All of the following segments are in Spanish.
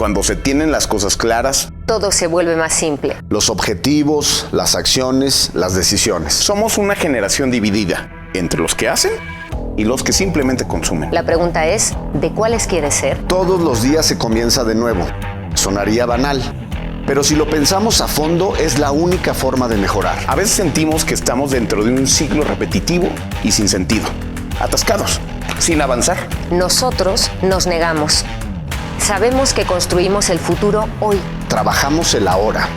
Cuando se tienen las cosas claras, todo se vuelve más simple. Los objetivos, las acciones, las decisiones. Somos una generación dividida entre los que hacen y los que simplemente consumen. La pregunta es, ¿de cuáles quieres ser? Todos los días se comienza de nuevo. Sonaría banal, pero si lo pensamos a fondo, es la única forma de mejorar. A veces sentimos que estamos dentro de un ciclo repetitivo y sin sentido. Atascados, sin avanzar. Nosotros nos negamos. Sabemos que construimos el futuro hoy. Trabajamos el ahora.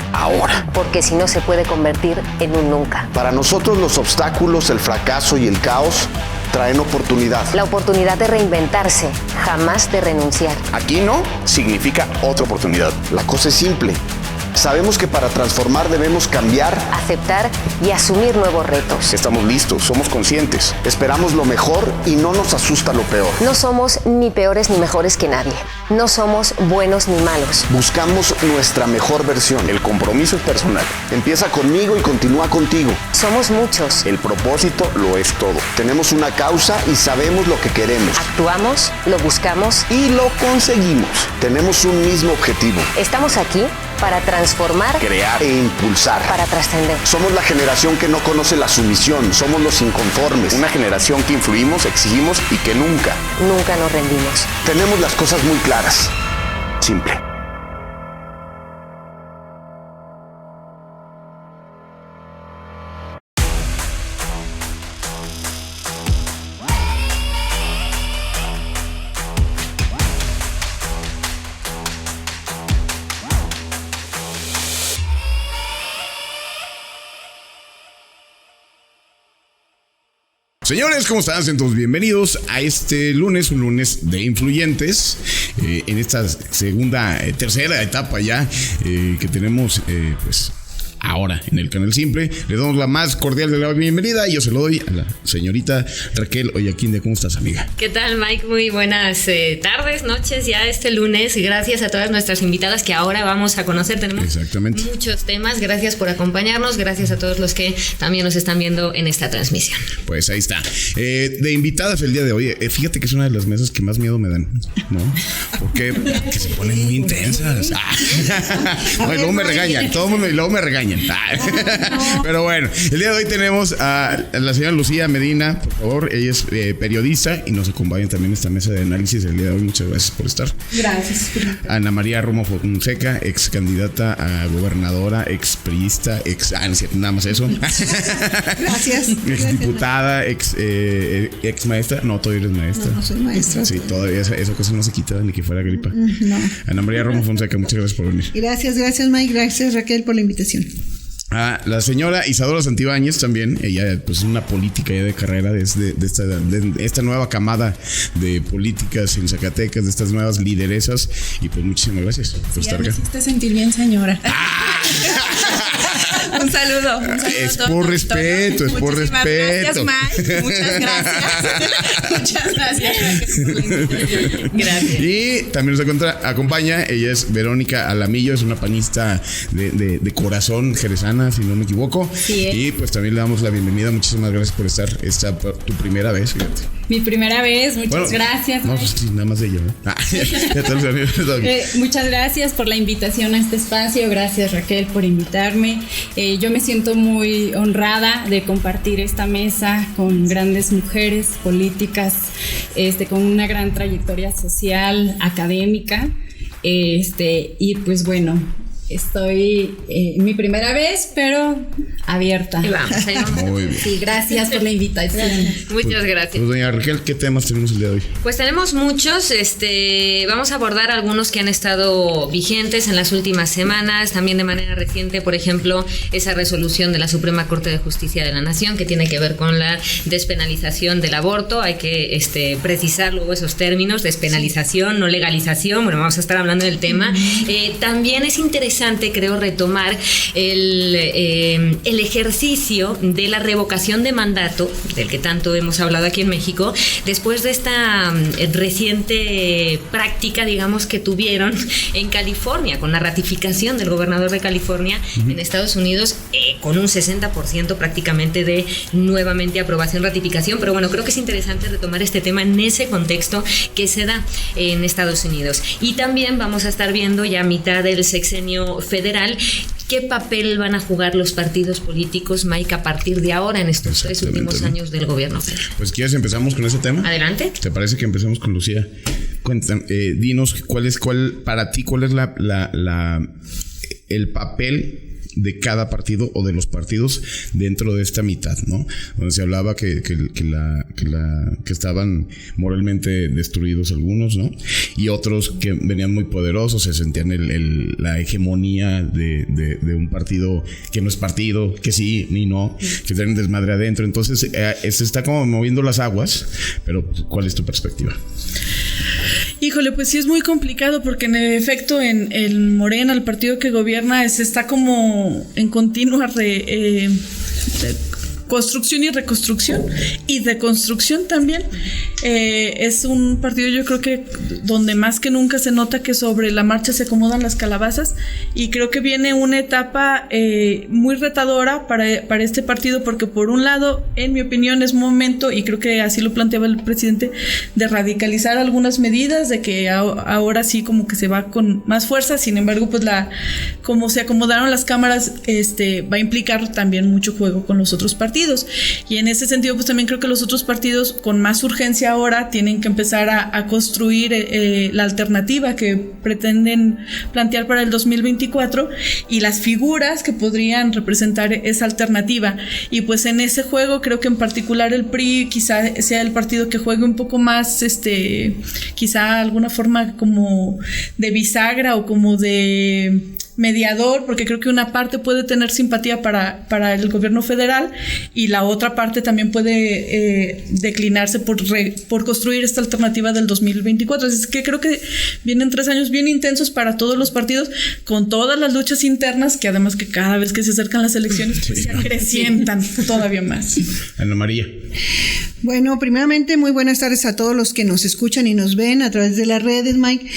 Porque si no se puede convertir en un nunca. Para nosotros los obstáculos, el fracaso y el caos traen oportunidad. La oportunidad de reinventarse, jamás de renunciar. Aquí no significa otra oportunidad. La cosa es simple. Sabemos que para transformar debemos cambiar, aceptar y asumir nuevos retos. Estamos listos, somos conscientes. Esperamos lo mejor y no nos asusta lo peor. No somos ni peores ni mejores que nadie. No somos buenos ni malos. Buscamos nuestra mejor versión. El compromiso es personal. Empieza conmigo y continúa contigo. Somos muchos. El propósito lo es todo. Tenemos una causa y sabemos lo que queremos. Actuamos, lo buscamos y lo conseguimos. Tenemos un mismo objetivo. Estamos aquí para transformar, crear e impulsar. Para trascender. Somos la generación que no conoce la sumisión. Somos los inconformes. Una generación que influimos, exigimos y que nunca nos rendimos. Tenemos las cosas muy claras. Simple. Señores, ¿cómo están? Sean todos bienvenidos a este lunes, un lunes de influyentes, en esta tercera etapa ya que tenemos, pues ahora en el Canal Simple. Le damos la más cordial de la bienvenida y yo se lo doy a la señorita Raquel Oyaquinde. ¿Cómo estás, amiga? ¿Qué tal, Mike? Muy buenas tardes, noches ya este lunes. Gracias a todas nuestras invitadas que ahora vamos a conocer. Tenemos muchos temas. Gracias por acompañarnos. Gracias a todos los que también nos están viendo en esta transmisión. Pues ahí está. De invitadas el día de hoy, fíjate que es una de las mesas que más miedo me dan, ¿no? Porque que se ponen muy intensas. No, y luego me regañan. Todo el mundo y luego me regañan. Pero bueno, el día de hoy tenemos a la señora Lucía Medina, por favor. Ella es periodista y nos acompaña también en esta mesa de análisis el día de hoy. Muchas gracias por estar. Gracias. Ana María Romo Fonseca, ex candidata a gobernadora, ex priista, nada más eso. Gracias. Ex diputada, ex maestra. No, todavía eres maestra. No soy maestra. Sí, todavía esa cosa no se quita ni que fuera gripa. No. Ana María Romo Fonseca, muchas gracias por venir. Gracias Mike, gracias Raquel por la invitación. La señora Isadora Santibáñez también, ella pues es una política ya de carrera de esta nueva camada de políticas en Zacatecas, de estas nuevas lideresas, y pues muchísimas gracias por estar acá. Me hiciste sentir bien, señora. Un saludo. Es por respeto, es por respeto. Gracias, Mike. Muchas gracias. Gracias. Y también nos acompaña, ella es Verónica Alamillo, es una panista de corazón jerezana, si no me equivoco. Sí, y pues también le damos la bienvenida. Muchísimas gracias por estar. Esta tu primera vez, fíjate. Mi primera vez, muchas gracias. No, pues sí, nada más de ella, ¿no? Muchas gracias por la invitación a este espacio. Gracias, Raquel, por invitarme. Yo me siento muy honrada de compartir esta mesa con grandes mujeres políticas, con una gran trayectoria social, académica. Y pues bueno, estoy mi primera vez, pero abierta. Ahí vamos. Muy bien. Sí, gracias por la invitación. Muchas gracias. Pues doña Raquel, ¿qué temas tenemos el día de hoy? Pues tenemos muchos, vamos a abordar algunos que han estado vigentes en las últimas semanas, también de manera reciente, por ejemplo, esa resolución de la Suprema Corte de Justicia de la Nación que tiene que ver con la despenalización del aborto. Hay que precisar luego esos términos, despenalización, no legalización. Bueno, vamos a estar hablando del tema. También es interesante interesante, creo, retomar el ejercicio de la revocación de mandato, del que tanto hemos hablado aquí en México, después de esta reciente práctica, digamos, que tuvieron en California, con la ratificación del gobernador de California en Estados Unidos, con un 60% prácticamente de nuevamente aprobación, ratificación. Pero bueno, creo que es interesante retomar este tema en ese contexto que se da en Estados Unidos. Y también vamos a estar viendo ya a mitad del sexenio federal qué papel van a jugar los partidos políticos, Mike, a partir de ahora en estos 3 últimos años del gobierno federal. Pues ¿quieres empezamos con ese tema? Adelante. ¿Te parece que empecemos con Lucía? Cuéntanos, dinos cuál es el papel de cada partido o de los partidos dentro de esta mitad, ¿no? Donde se hablaba que estaban moralmente destruidos algunos, ¿no? Y otros que venían muy poderosos, se sentían la hegemonía de un partido que no es partido, que sí ni no, que tienen desmadre adentro. Entonces se está como moviendo las aguas, pero ¿cuál es tu perspectiva? Híjole, pues sí es muy complicado porque en efecto en el Morena, el partido que gobierna, está como en continua construcción y reconstrucción y deconstrucción también. Es un partido, yo creo que donde más que nunca se nota que sobre la marcha se acomodan las calabazas, y creo que viene una etapa muy retadora para este partido, porque por un lado, en mi opinión, es momento, y creo que así lo planteaba el presidente, de radicalizar algunas medidas, de que ahora sí como que se va con más fuerza. Sin embargo, pues como se acomodaron las cámaras, va a implicar también mucho juego con los otros partidos. Y en ese sentido, pues también creo que los otros partidos con más urgencia ahora tienen que empezar a construir la alternativa que pretenden plantear para el 2024 y las figuras que podrían representar esa alternativa. Y pues en ese juego creo que en particular el PRI quizá sea el partido que juegue un poco más, quizá alguna forma como de bisagra o como de mediador, porque creo que una parte puede tener simpatía para el gobierno federal y la otra parte también puede declinarse por construir esta alternativa del 2024. Es que creo que vienen 3 años bien intensos para todos los partidos, con todas las luchas internas, que además que cada vez que se acercan las elecciones pues se acrecientan todavía más. Ana María. Bueno, primeramente, muy buenas tardes a todos los que nos escuchan y nos ven a través de las redes, Mike.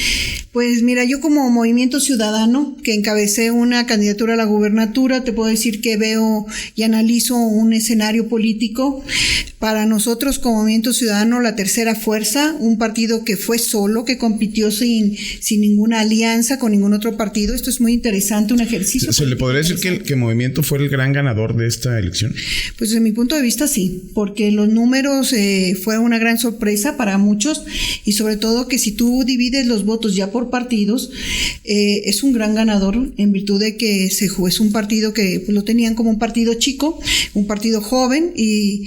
Pues mira, yo como Movimiento Ciudadano, que encabecé una candidatura a la gubernatura, te puedo decir que veo y analizo un escenario político. Para nosotros como Movimiento Ciudadano, la tercera fuerza, un partido que fue solo, que compitió sin ninguna alianza con ningún otro partido. Esto es muy interesante, un ejercicio. ¿Se le podría decir que Movimiento fue el gran ganador de esta elección? Pues desde mi punto de vista sí, porque los números fueron una gran sorpresa para muchos, y sobre todo que si tú divides los votos ya por partidos, es un gran ganador en virtud de que es un partido que pues, lo tenían como un partido chico, un partido joven, y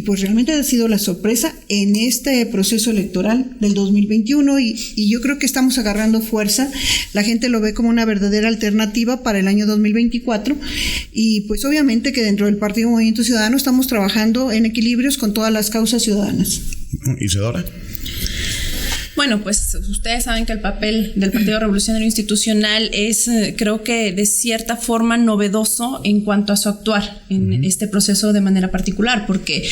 pues realmente ha sido la sorpresa en este proceso electoral del 2021, y yo creo que estamos agarrando fuerza. La gente lo ve como una verdadera alternativa para el año 2024, y pues obviamente que dentro del Partido Movimiento Ciudadano estamos trabajando en equilibrios con todas las causas ciudadanas. Isadora. Bueno, pues ustedes saben que el papel del Partido Revolucionario Institucional es, creo que de cierta forma, novedoso en cuanto a su actuar en este proceso de manera particular, porque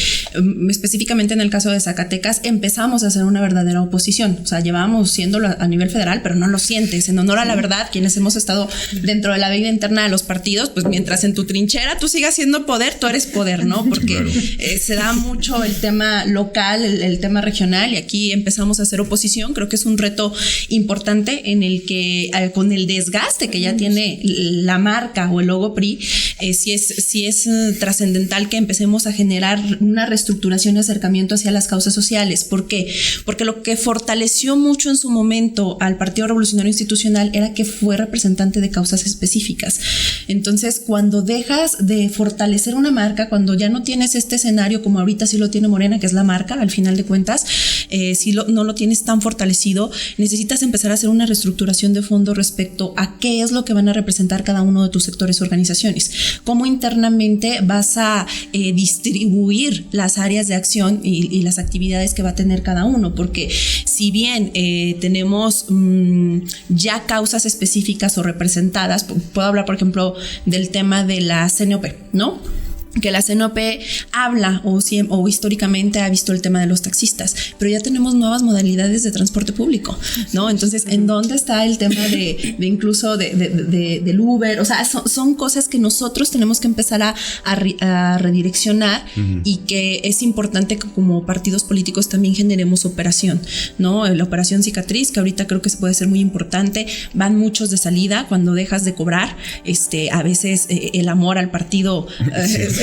específicamente en el caso de Zacatecas empezamos a hacer una verdadera oposición. O sea, llevábamos siéndolo a nivel federal, pero no lo sientes. En honor a la verdad, quienes hemos estado dentro de la vida interna de los partidos, pues mientras en tu trinchera tú sigas siendo poder, tú eres poder, ¿no? Porque claro, se da mucho el tema local, el tema regional, y aquí empezamos a hacer oposición. Creo que es un reto importante en el que con el desgaste que ya tiene la marca o el logo PRI, sí es trascendental que empecemos a generar una reestructuración y acercamiento hacia las causas sociales. ¿Por qué? Porque lo que fortaleció mucho en su momento al Partido Revolucionario Institucional era que fue representante de causas específicas. Entonces, cuando dejas de fortalecer una marca, cuando ya no tienes este escenario como ahorita sí lo tiene Morena, que es la marca, al final de cuentas, no lo tienes tan fortalecido, necesitas empezar a hacer una reestructuración de fondo respecto a qué es lo que van a representar cada uno de tus sectores o organizaciones. cómo internamente vas a distribuir las áreas de acción y las actividades que va a tener cada uno, porque si bien tenemos ya causas específicas o representadas, puedo hablar por ejemplo del tema de la CNOP, ¿no? Que la CNOP habla o históricamente ha visto el tema de los taxistas, pero ya tenemos nuevas modalidades de transporte público, ¿no? Entonces, ¿en dónde está el tema de incluso del Uber? O sea, son cosas que nosotros tenemos que empezar a redireccionar y que es importante que como partidos políticos también generemos operación, ¿no? La operación cicatriz, que ahorita creo que se puede ser muy importante, van muchos de salida cuando dejas de cobrar, a veces el amor al partido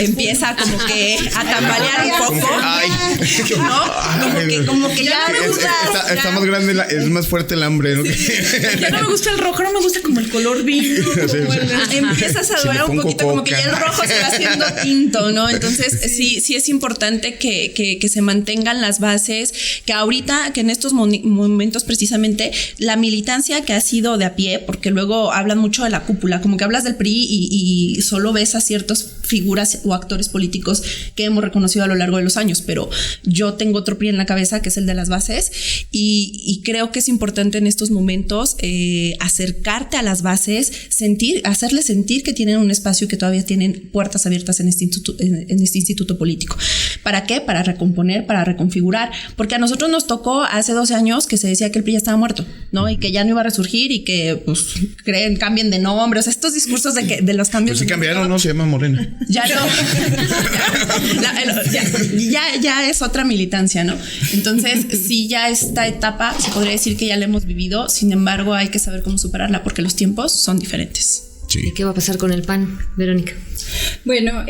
empieza como que a tambalear un poco, ¿no? Como que ya me gusta. Está más grande, es más fuerte el hambre, ¿no? Ya no me gusta el rojo, no me gusta como el color vino. Empiezas a dudar un poquito, como que ya el rojo se va haciendo tinto, ¿no? Entonces sí es importante que se mantengan las bases, que ahorita, que en estos momentos precisamente, la militancia que ha sido de a pie, porque luego hablan mucho de la cúpula, como que hablas del PRI y solo ves a ciertas figuras o actores políticos que hemos reconocido a lo largo de los años, pero yo tengo otro PRI en la cabeza que es el de las bases y creo que es importante en estos momentos acercarte a las bases, hacerles sentir que tienen un espacio y que todavía tienen puertas abiertas en este instituto político. ¿Para qué? Para recomponer, para reconfigurar, porque a nosotros nos tocó hace 12 años que se decía que el PRI ya estaba muerto, ¿no? Y que ya no iba a resurgir y que pues cambien de nombre, o sea, estos discursos de los cambios. Pues sí cambiaron, ¿no? Se llama Morena. Ya no. ya es otra militancia, ¿no? Entonces, sí, ya esta etapa se podría decir que ya la hemos vivido, sin embargo, hay que saber cómo superarla porque los tiempos son diferentes. Sí. ¿Y qué va a pasar con el PAN, Verónica? Bueno,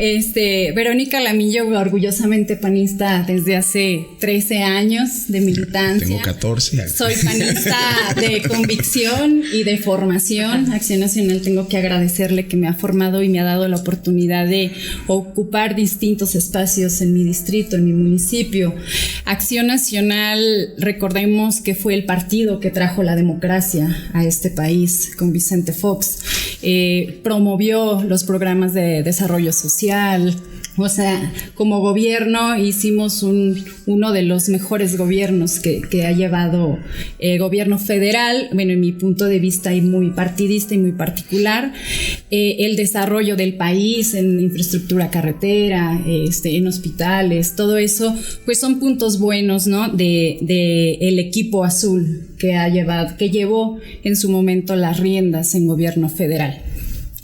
Verónica Lamillo, orgullosamente panista desde hace 13 años de militancia. Tengo 14 años. Soy panista de convicción y de formación. Acción Nacional, tengo que agradecerle que me ha formado y me ha dado la oportunidad de ocupar distintos espacios en mi distrito, en mi municipio. Acción Nacional, recordemos que fue el partido que trajo la democracia a este país con Vicente Fox. Promovió los programas de desarrollo social. O sea, como gobierno hicimos uno de los mejores gobiernos que ha llevado gobierno federal, bueno, en mi punto de vista y muy partidista y muy particular, el desarrollo del país en infraestructura carretera, en hospitales, todo eso, pues son puntos buenos, ¿no? de el equipo azul que llevó en su momento las riendas en gobierno federal.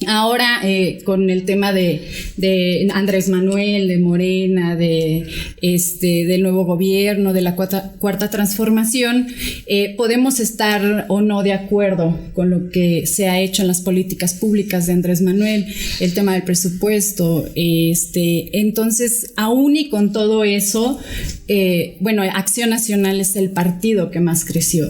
Ahora con el tema de Andrés Manuel, de Morena, del nuevo gobierno, de la cuarta transformación, podemos estar o no de acuerdo con lo que se ha hecho en las políticas públicas de Andrés Manuel, el tema del presupuesto, entonces aún y con todo eso, Acción Nacional es el partido que más creció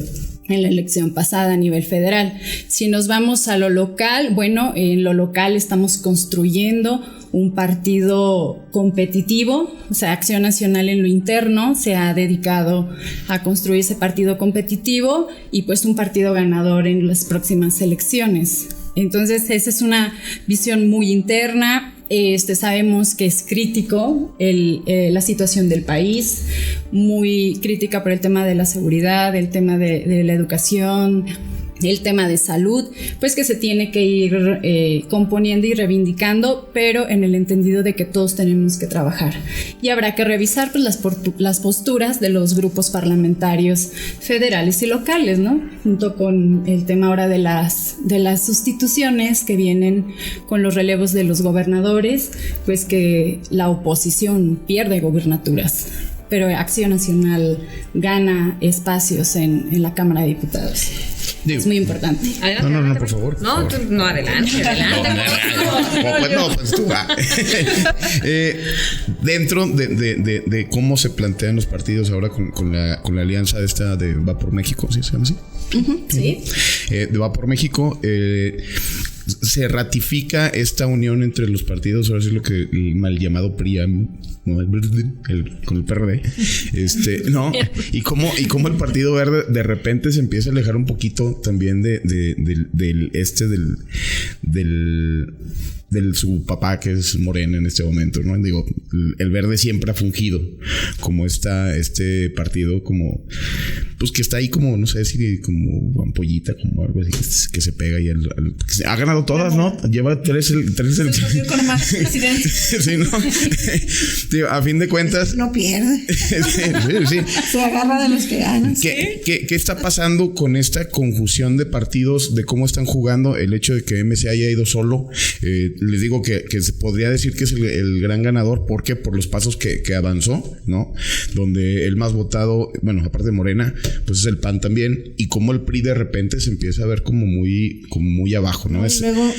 en la elección pasada a nivel federal. Si nos vamos a lo local, en lo local estamos construyendo un partido competitivo, o sea, Acción Nacional en lo interno se ha dedicado a construir ese partido competitivo y pues un partido ganador en las próximas elecciones. Entonces, esa es una visión muy interna. Sabemos que es crítico la situación del país, muy crítica por el tema de la seguridad, el tema de la educación, el tema de salud, pues que se tiene que ir componiendo y reivindicando, pero en el entendido de que todos tenemos que trabajar. Y habrá que revisar pues, las posturas de los grupos parlamentarios federales y locales, ¿no? Junto con el tema ahora de las sustituciones que vienen con los relevos de los gobernadores, pues que la oposición pierde gobernaturas, pero Acción Nacional gana espacios en la Cámara de Diputados. Es muy importante. No, por favor. No, adelante. Pues tú va. Dentro de cómo se plantean los partidos ahora con la alianza esta de Va por México, ¿sí se llama así? Sí. De Va por México, se ratifica esta unión entre los partidos, ahora sí lo que el mal llamado PRIAM, ¿no? Con el PRD, ¿no? Y cómo el Partido Verde de repente se empieza a alejar un poquito también del su papá, que es Morena en este momento, ¿no? Digo, el Verde siempre ha fungido como este partido como, pues que está ahí como, no sé si como ampollita, como algo así, que se pega y ha ganado todas, ¿no? Lleva tres con más presidentes. Sí, ¿no? Digo, a fin de cuentas no pierde. Sí. Se agarra de los que ganan. ¿Qué está pasando con esta confusión de partidos, de cómo están jugando? El hecho de que MC haya ido solo, les digo que se podría decir que es el gran ganador, porque por los pasos que avanzó, ¿no? Donde el más votado, bueno, aparte de Morena, pues es el PAN también, y como el PRI de repente se empieza a ver como muy abajo, ¿no? Luego,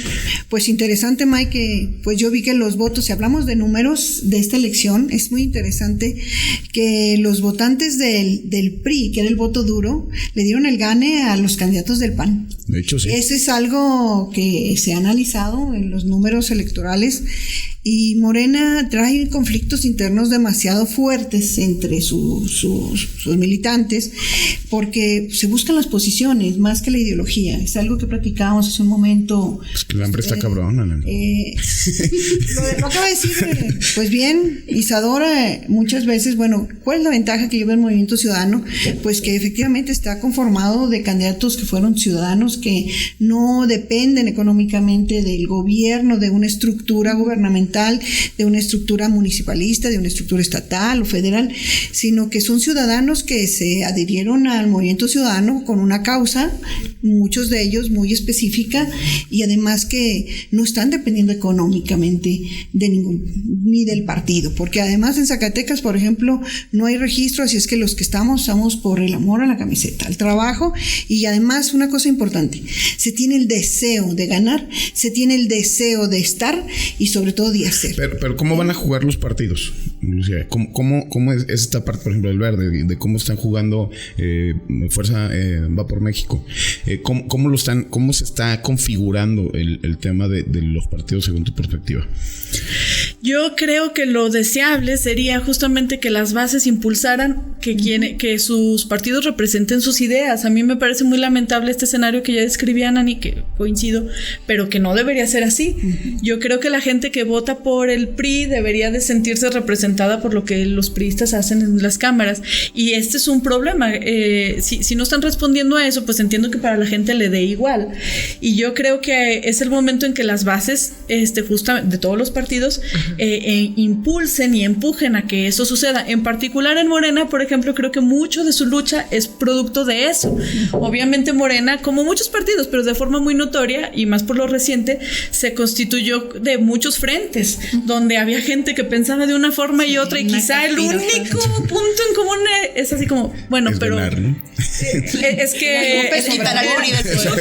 pues interesante, Mike, que pues yo vi que los votos, si hablamos de números de esta elección, es muy interesante que los votantes del PRI, que era el voto duro, le dieron el gane a los candidatos del PAN. De hecho, sí. Eso es algo que se ha analizado en los números electorales, y Morena trae conflictos internos demasiado fuertes entre sus militantes, porque se buscan las posiciones más que la ideología. Es algo que platicábamos hace un momento. Es que el hambre está cabrona, ¿no? Lo acaba de decir, pues bien, Isadora, muchas veces, bueno, ¿cuál es la ventaja que lleva el Movimiento Ciudadano? Pues que efectivamente está conformado de candidatos que fueron ciudadanos, que no dependen económicamente del gobierno, de una estructura gubernamental, de una estructura municipalista, de una estructura estatal o federal, sino que son ciudadanos que se adhirieron al Movimiento Ciudadano con una causa, muchos de ellos muy específica, y además que no están dependiendo económicamente de ni del partido, porque además en Zacatecas, por ejemplo, no hay registro, así es que los que estamos por el amor a la camiseta, al trabajo, y además una cosa importante, se tiene el deseo de ganar, se tiene el deseo de estar y sobre todo de hacer. Pero ¿cómo van a jugar los partidos, Lucía? ¿Cómo es esta parte, por ejemplo, del Verde, de cómo están jugando Fuerza Va por México? ¿Cómo se está configurando el tema de los partidos según tu perspectiva? Yo creo que lo deseable sería justamente que las bases impulsaran que sus partidos representen sus ideas. A mí me parece muy lamentable este escenario que ya describía Nani, que coincido, pero que no debería ser así. Yo creo que la gente que vota por el PRI debería de sentirse representada por lo que los priistas hacen en las cámaras, y este es un problema. Si no están respondiendo a eso, pues entiendo que para la gente le dé igual, y yo creo que es el momento en que las bases justamente de todos los partidos impulsen y empujen a que eso suceda. En particular en Morena, por ejemplo, creo que mucho de su lucha es producto de eso. Obviamente Morena, como muchos partidos, pero de forma muy notoria y más por lo reciente, se constituyó de muchos frentes, donde había gente que pensaba de una forma y otra, y quizá el único punto en común es así como, bueno, es pero ganar, ¿no? Es que es quitar al PRI del poder.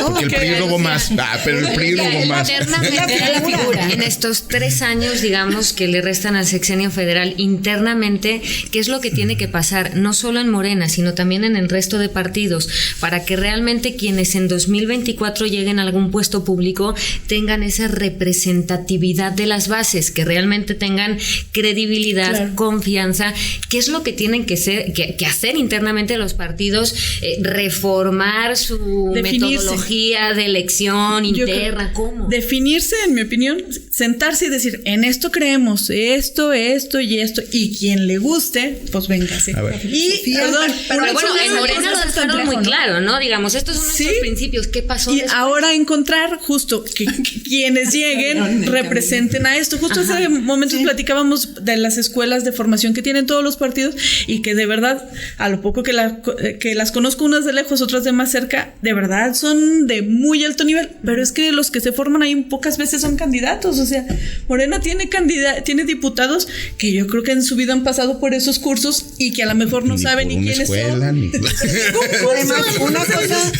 Porque el PRI robó más. Pero el PRI robó más. La figura. En estos 3 años, digamos, que le restan al sexenio federal, internamente, ¿qué es lo que tiene que pasar? No solo en Morena, sino también en el resto de partidos, para que realmente quienes en 2024 lleguen a algún puesto público tengan esa representatividad de las bases, que realmente tengan credibilidad, claro, confianza. ¿Qué es lo que tienen que hacer internamente los partidos? Reformar su metodología de elección interna. ¿Cómo? Definirse, en mi opinión, sentarse y decir, en esto creemos, esto y esto, y quien le guste, pues véngase. Y perdón, pero bueno, en Morena lo dejaron muy claro, ¿no? Digamos, estos son nuestros principios. ¿Qué pasó y después? Ahora encontrar justo que quienes lleguen representen a esto. Justo hace momentos platicábamos de las escuelas de formación que tienen todos los partidos, y que de verdad, a lo poco que las conozco, unas de lejos, otras de más cerca, de verdad son de muy alto nivel, pero es que los que se forman ahí pocas veces son candidatos. O sea, Morena tiene diputados que yo creo que en su vida han pasado por esos cursos y que a lo mejor no saben ni quiénes son. Además,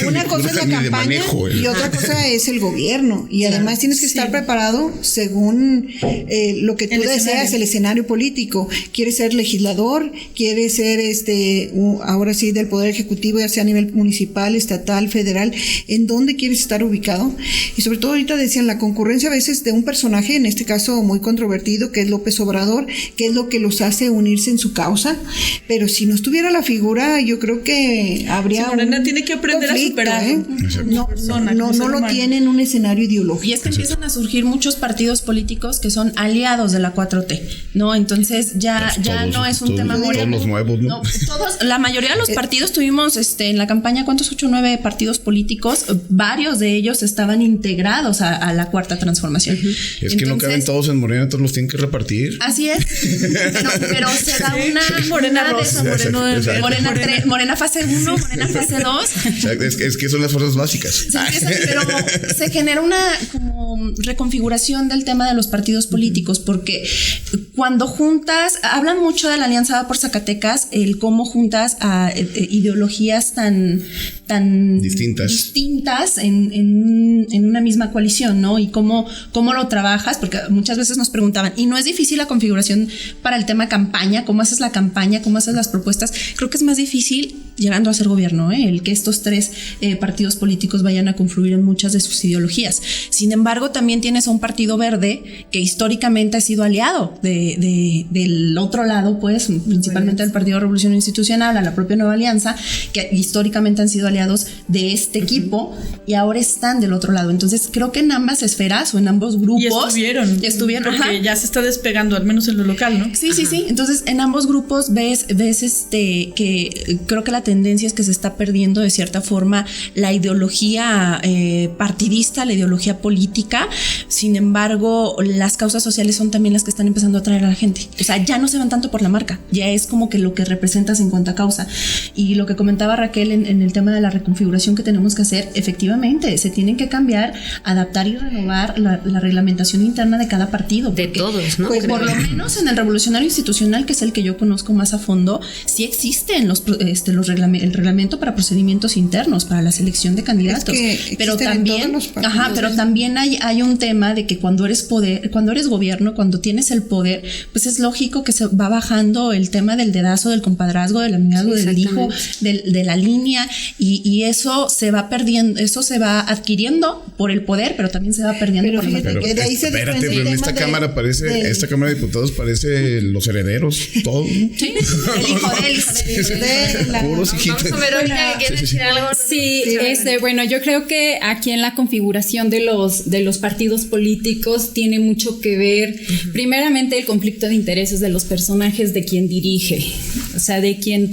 una cosa es la campaña y otra cosa es el gobierno. Y además tienes que estar preparado según lo que tú deseas, el escenario político. ¿Quieres ser legislador? ¿Quieres ser ahora sí del Poder Ejecutivo, ya sea a nivel municipal, estatal, federal? ¿En dónde quieres estar ubicado? Y sobre todo ahorita decían la concurrencia a veces de un personaje, en este caso muy controvertido, que es López Obrador, que es lo que los hace unirse en su causa. Pero si no estuviera la figura, yo creo que habría Morena tiene que aprender a superar. No lo tiene en un escenario ideológico. Y es que empiezan a surgir muchos partidos políticos que son aliados de la 4T, ¿no? Entonces ya no es un tema Morena. Todos los nuevos, ¿no? La mayoría de los partidos tuvimos en la campaña, ¿cuántos? 8 o 9 partidos políticos. Varios de ellos estaban integrados a la Cuarta Transformación. Es que no caben todos en Morena, todos los tienen que repartir. Así es. Pero se da una Morena rosa, Morena fase 1, Morena fase 2. Es que son las fuerzas básicas. Pero se genera una como reconfiguración del tema de los partidos políticos, porque cuando juntas, hablan mucho de la Alianza Va por Zacatecas, el cómo juntas a ideologías tan distintas en una misma coalición, ¿no? Y cómo lo trabajas, porque muchas veces nos preguntaban, ¿y no es difícil la configuración para el tema campaña? ¿Cómo haces la campaña? ¿Cómo haces las propuestas? Creo que es más difícil llegando a ser gobierno, el que estos 3 partidos políticos vayan a confluir en muchas de sus ideologías. Sin embargo, también tienes a un partido verde que históricamente ha sido aliado del otro lado, pues, principalmente del Partido Revolución Institucional, a la propia Nueva Alianza, que históricamente han sido aliados de este equipo y ahora están del otro lado. Entonces, creo que en ambas esferas o en ambos grupos estuvieron porque ya se está despegando, al menos en lo local, ¿no? Sí. Entonces, en ambos grupos ves que creo que la tendencia es que se está perdiendo de cierta forma la ideología partidista, la ideología política. Sin embargo, las causas sociales son también las que están empezando a atraer a la gente. O sea, ya no se van tanto por la marca, ya es como que lo que representas en cuanto a causa. Y lo que comentaba Raquel en el tema de la reconfiguración que tenemos que hacer, efectivamente, se tienen que cambiar, adaptar y renovar la reglamentación interna de cada partido. De todos, ¿no? Pues, por lo menos en el Revolucionario Institucional, que es el que yo conozco más a fondo, sí existen el reglamento para procedimientos internos, para la selección de candidatos. Pero también hay un tema de que cuando eres gobierno, cuando tienes el poder, pues es lógico que se va bajando el tema del dedazo, del compadrazgo, del amigazgo, del hijo, de la línea, y eso se va perdiendo, eso se va adquiriendo por el poder, pero también se va perdiendo por el poder. Espérate, pero en esta cámara esta Cámara de Diputados parece los herederos, todo. Sí, el hijo de puros hijitos. Vamos a ver, ahorita ¿quieren decir algo? Sí, bueno, yo creo que aquí en la configuración de los partidos políticos tiene mucho que ver, primeramente, el conflicto de intereses de los personajes de quien dirige, o sea, de quien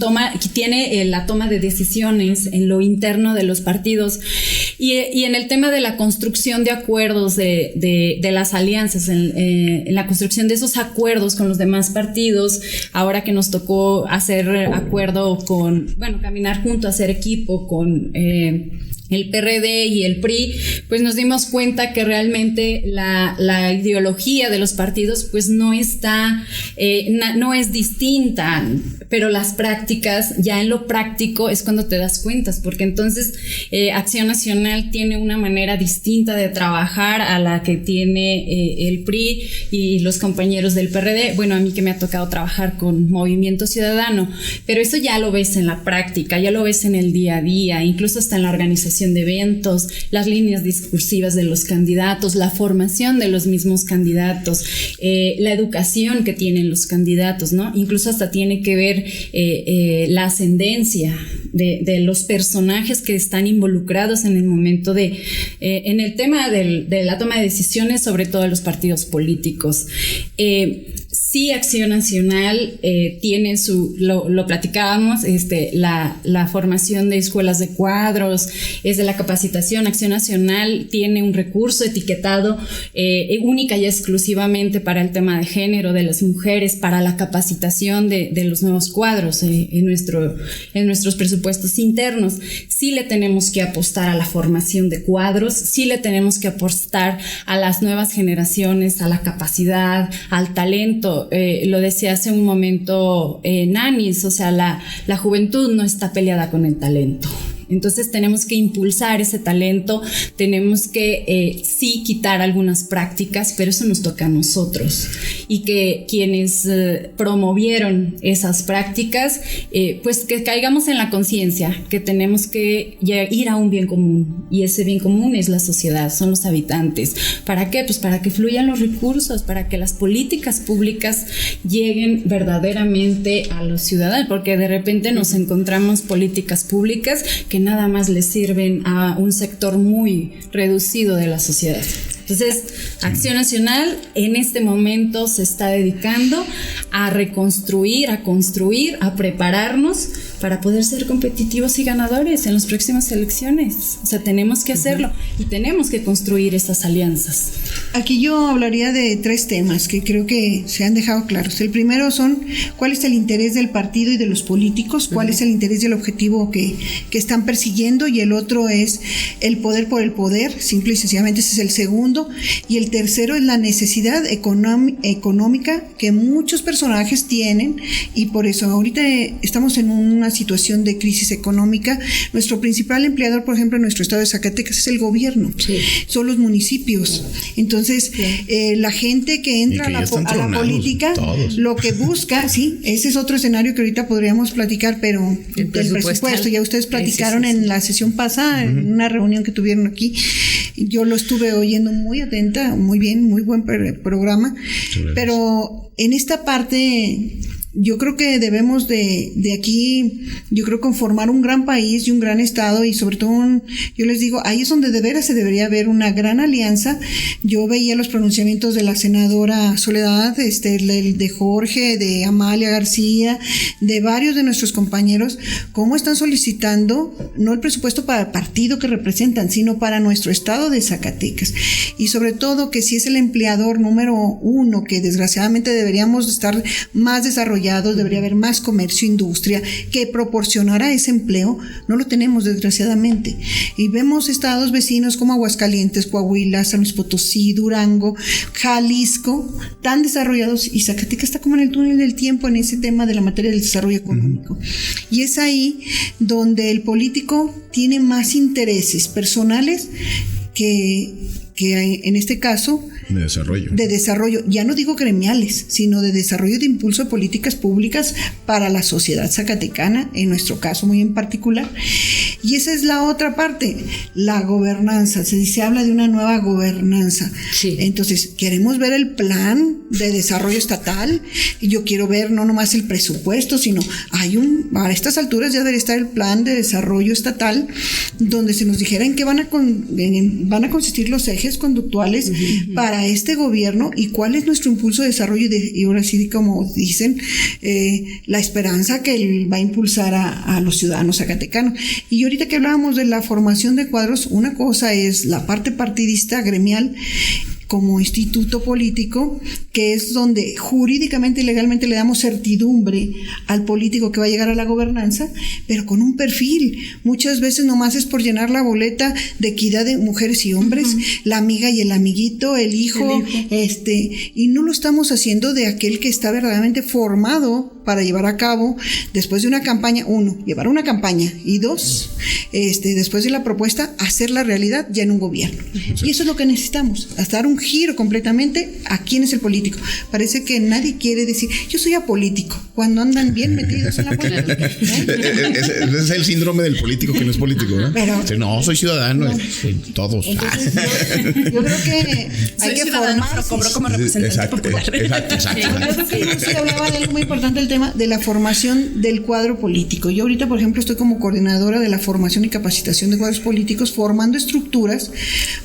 tiene la toma de decisiones en lo interno de los partidos, y en el tema de la construcción de acuerdos de las alianzas, en la construcción de esos acuerdos con los demás partidos, ahora que nos tocó hacer acuerdo caminar junto, hacer equipo con el PRD y el PRI, pues nos dimos cuenta que realmente la ideología de los partidos pues no es distinta, pero las prácticas, ya en lo práctico es cuando te das cuenta, porque entonces Acción Nacional tiene una manera distinta de trabajar a la que tiene el PRI y los compañeros del PRD. Bueno, a mí que me ha tocado trabajar con Movimiento Ciudadano, pero eso ya lo ves en la práctica, ya lo ves en el día a día, incluso hasta en la organización de eventos, las líneas discursivas de los candidatos, la formación de los mismos candidatos, la educación que tienen los candidatos, ¿no? Incluso hasta tiene que ver la ascendencia de los personajes que están involucrados en el momento en el tema de la toma de decisiones, sobre todo de los partidos políticos. Sí, Acción Nacional tiene lo platicábamos, la formación de escuelas de cuadros, es de la capacitación. Acción Nacional tiene un recurso etiquetado única y exclusivamente para el tema de género de las mujeres, para la capacitación de los nuevos cuadros en nuestros presupuestos presupuestos internos. Sí le tenemos que apostar a la formación de cuadros, sí le tenemos que apostar a las nuevas generaciones, a la capacidad, al talento. Lo decía hace un momento Nanis, o sea, la juventud no está peleada con el talento. Entonces tenemos que impulsar ese talento, tenemos que sí quitar algunas prácticas, pero eso nos toca a nosotros. Y que quienes promovieron esas prácticas, pues que caigamos en la conciencia que tenemos que ir a un bien común. Y ese bien común es la sociedad, son los habitantes. ¿Para qué? Pues para que fluyan los recursos, para que las políticas públicas lleguen verdaderamente a los ciudadanos, porque de repente nos encontramos políticas públicas que nada más le sirven a un sector muy reducido de la sociedad. Entonces, Acción Nacional en este momento se está dedicando a reconstruir, a construir, a prepararnos para poder ser competitivos y ganadores en las próximas elecciones. O sea, tenemos que hacerlo y tenemos que construir esas alianzas. Aquí yo hablaría de 3 temas que creo que se han dejado claros. El primero son cuál es el interés del partido y de los políticos, cuál es el interés y el objetivo que están persiguiendo, y el otro es el poder por el poder, simple y sencillamente ese es el segundo, y el tercero es la necesidad económica que muchos personajes tienen, y por eso ahorita estamos en una situación de crisis económica. Nuestro principal empleador, por ejemplo, en nuestro estado de Zacatecas es el gobierno, son los municipios. Entonces, la gente que entra a la política, todos. Lo que busca, sí, ese es otro escenario que ahorita podríamos platicar, pero el presupuesto, ya ustedes platicaron en la sesión pasada, en una reunión que tuvieron aquí, yo lo estuve oyendo muy atenta, muy bien, muy buen programa, pero en esta parte yo creo que debemos de aquí, yo creo, conformar un gran país y un gran estado, y sobre todo, yo les digo, ahí es donde de veras se debería haber una gran alianza. Yo veía los pronunciamientos de la senadora Soledad, de Jorge, de Amalia García, de varios de nuestros compañeros, cómo están solicitando no el presupuesto para el partido que representan, sino para nuestro estado de Zacatecas. Y sobre todo que si es el empleador número 1, que desgraciadamente deberíamos estar más desarrollados, debería haber más comercio, industria que proporcionara ese empleo, no lo tenemos desgraciadamente. Y vemos estados vecinos como Aguascalientes, Coahuila, San Luis Potosí, Durango, Jalisco, tan desarrollados, y Zacatecas está como en el túnel del tiempo en ese tema de la materia del desarrollo económico. Y es ahí donde el político tiene más intereses personales que en este caso de desarrollo, ya no digo gremiales, sino de desarrollo, de impulso de políticas públicas para la sociedad zacatecana, en nuestro caso muy en particular. Y esa es la otra parte, la gobernanza. Se habla de una nueva gobernanza. Sí. Entonces, queremos ver el plan de desarrollo estatal, y yo quiero ver no nomás el presupuesto, sino a estas alturas ya debería estar el plan de desarrollo estatal, donde se nos dijera en qué van a consistir los ejes conductuales para este gobierno y cuál es nuestro impulso de desarrollo, y ahora sí, como dicen, la esperanza que él va a impulsar a los ciudadanos zacatecanos. Y ahorita que hablábamos de la formación de cuadros, una cosa es la parte partidista, gremial, como instituto político, que es donde jurídicamente y legalmente le damos certidumbre al político que va a llegar a la gobernanza, pero con un perfil. Muchas veces nomás es por llenar la boleta de equidad de mujeres y hombres, la amiga y el amiguito, el hijo, y no lo estamos haciendo de aquel que está verdaderamente formado para llevar a cabo, después de una campaña, 1, llevar una campaña, y 2, después de la propuesta, hacer la realidad ya en un gobierno. Y eso es lo que necesitamos, hasta dar un giro completamente a quién es el político. Parece que nadie quiere decir, yo soy apolítico, cuando andan bien metidos en la política. Ese es el síndrome del político que no es político, ¿no? Pero, no, soy ciudadano, todos. Entonces, yo creo que hay que formar. Cobró como representante popular. Exacto. Sí, hablaba de algo muy importante, el tema de la formación del cuadro político. Yo ahorita, por ejemplo, estoy como coordinadora de la formación y capacitación de cuadros políticos, formando estructuras,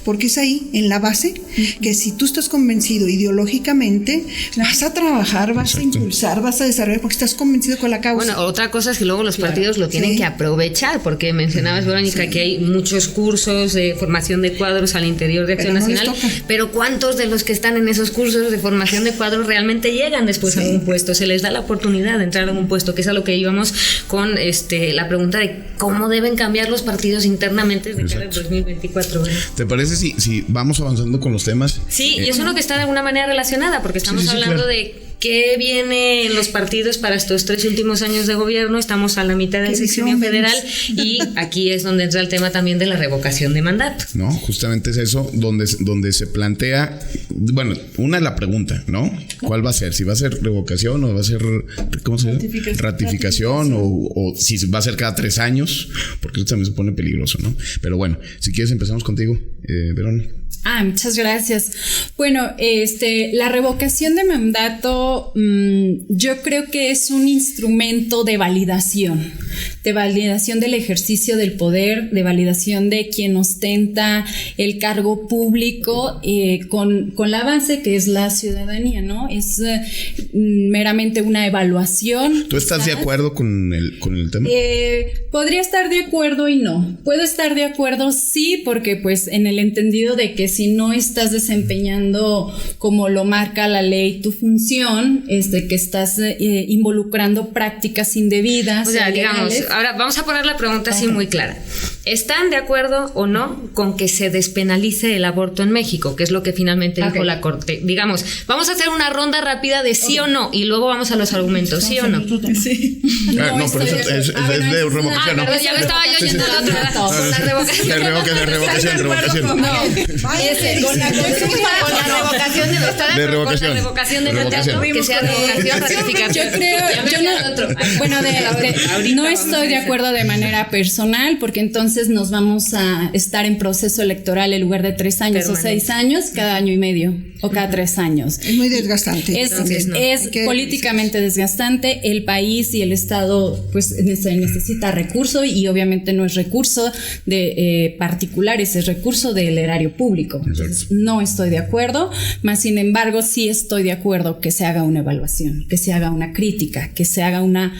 porque es ahí, en la base, que si tú estás convencido ideológicamente, vas a trabajar, vas a impulsar, vas a desarrollar, porque estás convencido con la causa. Bueno, otra cosa es que luego los partidos lo tienen que aprovechar, porque mencionabas, Verónica, que hay muchos cursos de formación de cuadros al interior de Acción Nacional, pero ¿cuántos de los que están en esos cursos de formación de cuadros realmente llegan después a un puesto? Se les da la oportunidad oportunidad de entrar en un puesto, que es a lo que íbamos con la pregunta de cómo deben cambiar los partidos internamente de cara al 2024. ¿verdad? ¿Te parece si vamos avanzando con los temas? Sí, y eso es lo que está de alguna manera relacionada, porque estamos hablando claro. de qué viene en los partidos para estos 3 últimos años de gobierno. Estamos a la mitad del sexenio federal y aquí es donde entra el tema también de la revocación de mandato. No, justamente es eso donde se plantea, bueno, una es la pregunta, ¿no? ¿Cuál va a ser? Si va a ser revocación o va a ser, ¿cómo se llama? Ratificación o si va a ser cada 3 años, porque eso también se pone peligroso, ¿no? Pero bueno, si quieres empezamos contigo, Verónica. Muchas gracias. Bueno, la revocación de mandato, yo creo que es un instrumento de validación del ejercicio del poder, de validación de quien ostenta el cargo público, con la base que es la ciudadanía, ¿no? Es meramente una evaluación. ¿Tú estás de acuerdo con el tema? Podría estar de acuerdo y no. Puedo estar de acuerdo, sí, porque pues en el entendido de que si no estás desempeñando como lo marca la ley tu función, que estás involucrando prácticas indebidas. O sea, digamos, ahora vamos a poner la pregunta así muy clara. ¿Están de acuerdo o no con que se despenalice el aborto en México? Que es lo que finalmente dijo la Corte. Digamos, vamos a hacer una ronda rápida de sí o no y luego vamos a los argumentos, ¿sí o no? Sí. No, pero eso es de revocación, ¿no? Perdón, ya me estaba yo yendo al otro lado. De revocación. Con la revocación de mandato, que sea revocación, ratificación. No estoy de acuerdo de manera personal, porque entonces nos vamos a estar en proceso electoral en lugar de 3 años permanente. O 6 años, cada año y medio o cada 3 años. Es muy desgastante. Es políticamente desgastante. El país y el Estado pues necesita recurso, y obviamente no es recurso de particulares, es recurso del erario público. Entonces, no estoy de acuerdo, más sin embargo sí estoy de acuerdo que se haga una evaluación, que se haga una crítica, que se haga una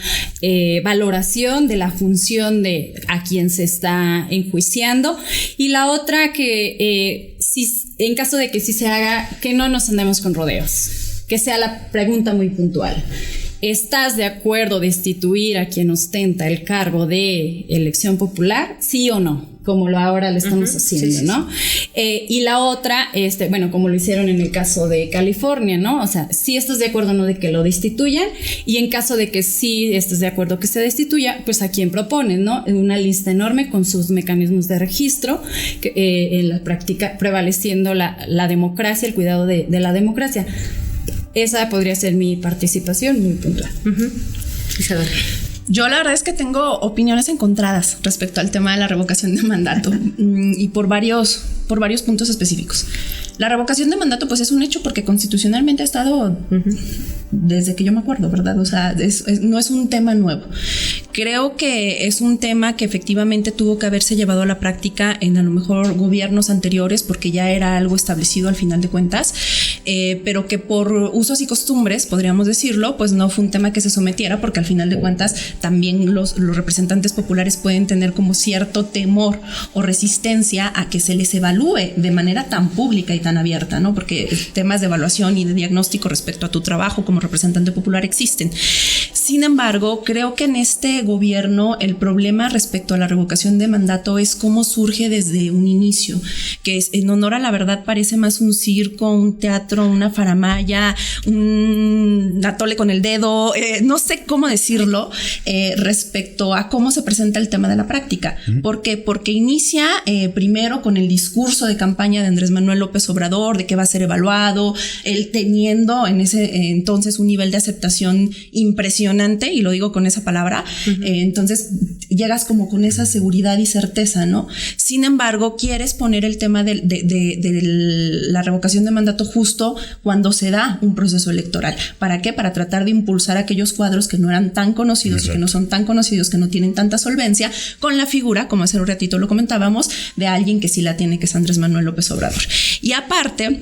valoración de la función de a quien se está enjuiciando, y la otra que si, en caso de que sí se haga, que no nos andemos con rodeos, que sea la pregunta muy puntual. ¿Estás de acuerdo destituir a quien ostenta el cargo de elección popular? ¿Sí o no? Como ahora lo estamos haciendo, ¿no? Y la otra, bueno, como lo hicieron en el caso de California, ¿no? O sea, si estás de acuerdo o no de que lo destituyan, y en caso de que sí estés de acuerdo que se destituya, pues a quién proponen, ¿no? Una lista enorme con sus mecanismos de registro, en la práctica prevaleciendo la democracia, el cuidado de la democracia. Esa podría ser mi participación muy puntual. Isabel. Yo la verdad es que tengo opiniones encontradas respecto al tema de la revocación de mandato y por varios puntos específicos. La revocación de mandato pues es un hecho porque constitucionalmente ha estado desde que yo me acuerdo, ¿verdad? O sea, no es un tema nuevo. Creo que es un tema que efectivamente tuvo que haberse llevado a la práctica en a lo mejor gobiernos anteriores, porque ya era algo establecido al final de cuentas, pero que por usos y costumbres, podríamos decirlo, pues no fue un tema que se sometiera, porque al final de cuentas también los representantes populares pueden tener como cierto temor o resistencia a que se les evalúe de manera tan pública y tan abierta, ¿no? Porque temas de evaluación y de diagnóstico respecto a tu trabajo como representante popular existen. Sin embargo, creo que en este gobierno el problema respecto a la revocación de mandato es cómo surge desde un inicio, que es, en honor a la verdad, parece más un circo, un teatro, una faramalla, un atole con el dedo, no sé cómo decirlo, respecto a cómo se presenta el tema de la práctica. ¿Por qué? Porque inicia primero con el discurso de campaña de Andrés Manuel López Obrador, de que va a ser evaluado, él teniendo en ese entonces un nivel de aceptación impresionante, y lo digo con esa palabra. Entonces llegas como con esa seguridad y certeza, ¿no? Sin embargo, quieres poner el tema de la revocación de mandato justo cuando se da un proceso electoral. ¿Para qué? Para tratar de impulsar aquellos cuadros que no eran tan conocidos, y que no son tan conocidos, que no tienen tanta solvencia, con la figura, como hace un ratito lo comentábamos, de alguien que sí la tiene, que es Andrés Manuel López Obrador. Y aparte,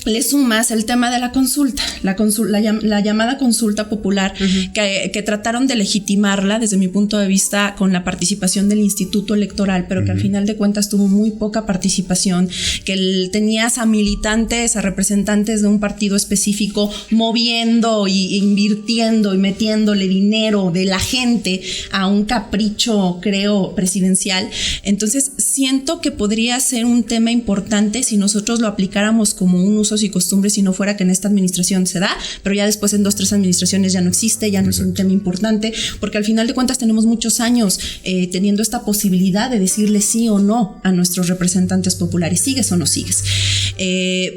le sumas el tema de la consulta, la llamada consulta popular, que trataron de legitimarla desde mi punto de vista con la participación del Instituto Electoral, pero que al final de cuentas tuvo muy poca participación, que tenías a militantes, a representantes de un partido específico moviendo y invirtiendo y metiéndole dinero de la gente a un capricho, creo, presidencial. Entonces siento que podría ser un tema importante si nosotros lo aplicáramos como un uso y costumbres, si no fuera que en esta administración se da, pero ya después en 2-3 administraciones ya no existe, ya no es un tema importante, porque al final de cuentas tenemos muchos años teniendo esta posibilidad de decirle sí o no a nuestros representantes populares, sigues o no sigues.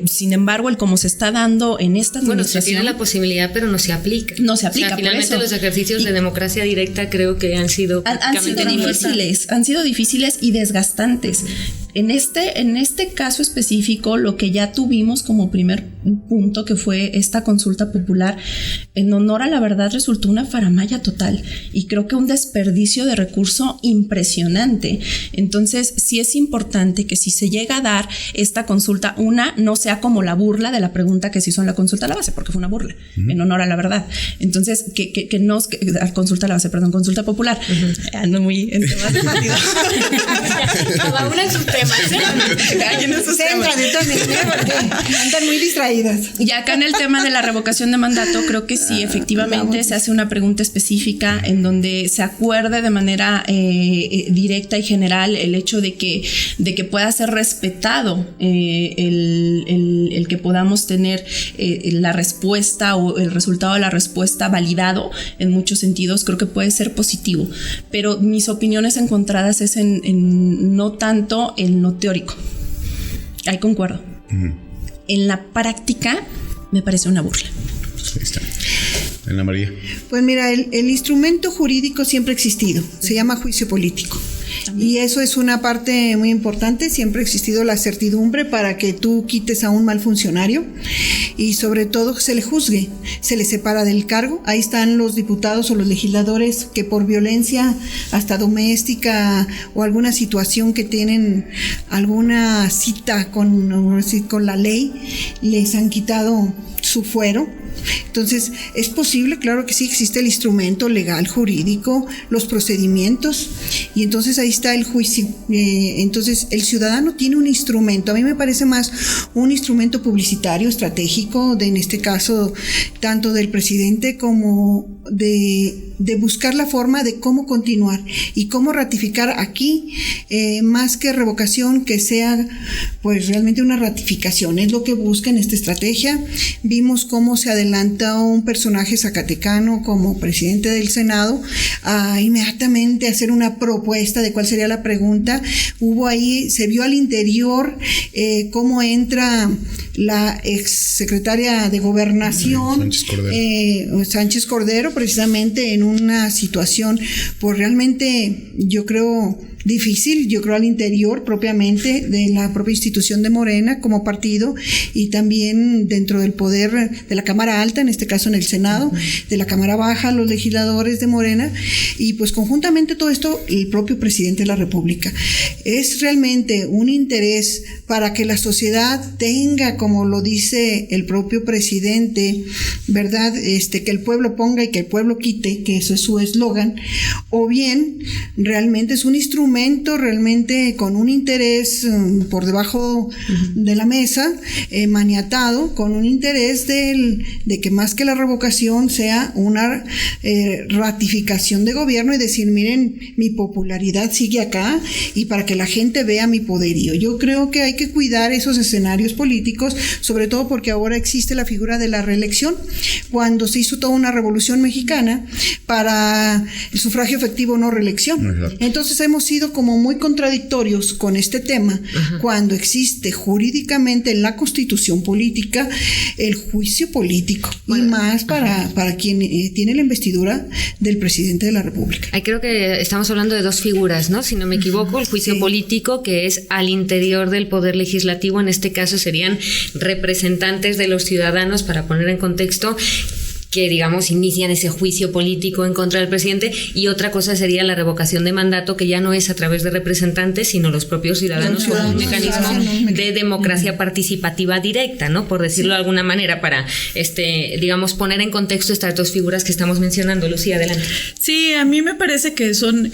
Sin embargo, el cómo se está dando en esta administración... Bueno, se tiene la posibilidad, pero no se aplica. No se aplica, o sea, finalmente por eso. Los ejercicios de democracia directa creo que han sido difíciles y desgastantes. En este caso específico, lo que ya tuvimos como primer punto, que fue esta consulta popular, en honor a la verdad, resultó una faramalla total y creo que un desperdicio de recurso impresionante. Entonces, sí es importante que si se llega a dar esta consulta, no sea como la burla de la pregunta que se hizo en la consulta a la base, porque fue una burla, en honor a la verdad. Entonces, consulta popular. Ando muy en temas de partido. Cada una en sus temas. Andan muy distraídas. Y acá en el tema de la revocación de mandato, creo que sí, efectivamente se hace una pregunta específica en donde se acuerde de manera directa y general el hecho de que pueda ser respetado el que podamos tener la respuesta o el resultado de la respuesta validado en muchos sentidos. Creo que puede ser positivo, pero mis opiniones encontradas es en no tanto en lo teórico. Ahí concuerdo. En la práctica me parece una burla. Ahí está. Ana María. Pues mira, el instrumento jurídico siempre ha existido, se llama juicio político. Y eso es una parte muy importante, siempre ha existido la certidumbre para que tú quites a un mal funcionario y sobre todo se le juzgue, se le separa del cargo. Ahí están los diputados o los legisladores que por violencia hasta doméstica o alguna situación que tienen alguna cita con la ley, les han quitado su fuero. Entonces, ¿es posible? Claro que sí, existe el instrumento legal, jurídico, los procedimientos, y entonces ahí está el juicio. Entonces, el ciudadano tiene un instrumento, a mí me parece más un instrumento publicitario, estratégico, en este caso, tanto del presidente como de buscar la forma de cómo continuar y cómo ratificar aquí, más que revocación, que sea pues realmente una ratificación, es lo que busca en esta estrategia. Vimos cómo se adelantó un personaje zacatecano como presidente del Senado a inmediatamente hacer una propuesta de cuál sería la pregunta. Se vio al interior cómo entra la exsecretaria de Gobernación, Sánchez Cordero, precisamente en una situación pues realmente yo creo difícil, yo creo al interior propiamente de la propia institución de Morena como partido y también dentro del poder de la Cámara Alta, en este caso en el Senado, de la Cámara Baja, los legisladores de Morena y pues conjuntamente todo esto el propio presidente de la República. Es realmente un interés para que la sociedad tenga, como lo dice el propio presidente, ¿verdad? Que el pueblo ponga y que el pueblo quite, que eso es su eslogan, o bien realmente es un instrumento realmente con un interés por debajo de la mesa, maniatado, con un interés de que más que la revocación sea una ratificación de gobierno y decir, miren, mi popularidad sigue acá y para que la gente vea mi poderío. Yo creo que hay que cuidar esos escenarios políticos, sobre todo porque ahora existe la figura de la reelección, cuando se hizo toda una revolución mexicana para el sufragio efectivo no reelección. Entonces hemos sido como muy contradictorios con este tema, cuando existe jurídicamente en la Constitución política el juicio político, y más para quien tiene la investidura del presidente de la República. Ahí creo que estamos hablando de dos figuras, ¿no? Si no me equivoco, el juicio político, que es al interior del poder legislativo, en este caso serían representantes de los ciudadanos, para poner en contexto, que, digamos, inician ese juicio político en contra del presidente, y otra cosa sería la revocación de mandato, que ya no es a través de representantes, sino los propios ciudadanos con un mecanismo de democracia participativa directa, ¿no? Por decirlo de alguna manera, para, digamos, poner en contexto estas dos figuras que estamos mencionando. Lucía, adelante. Sí, a mí me parece que son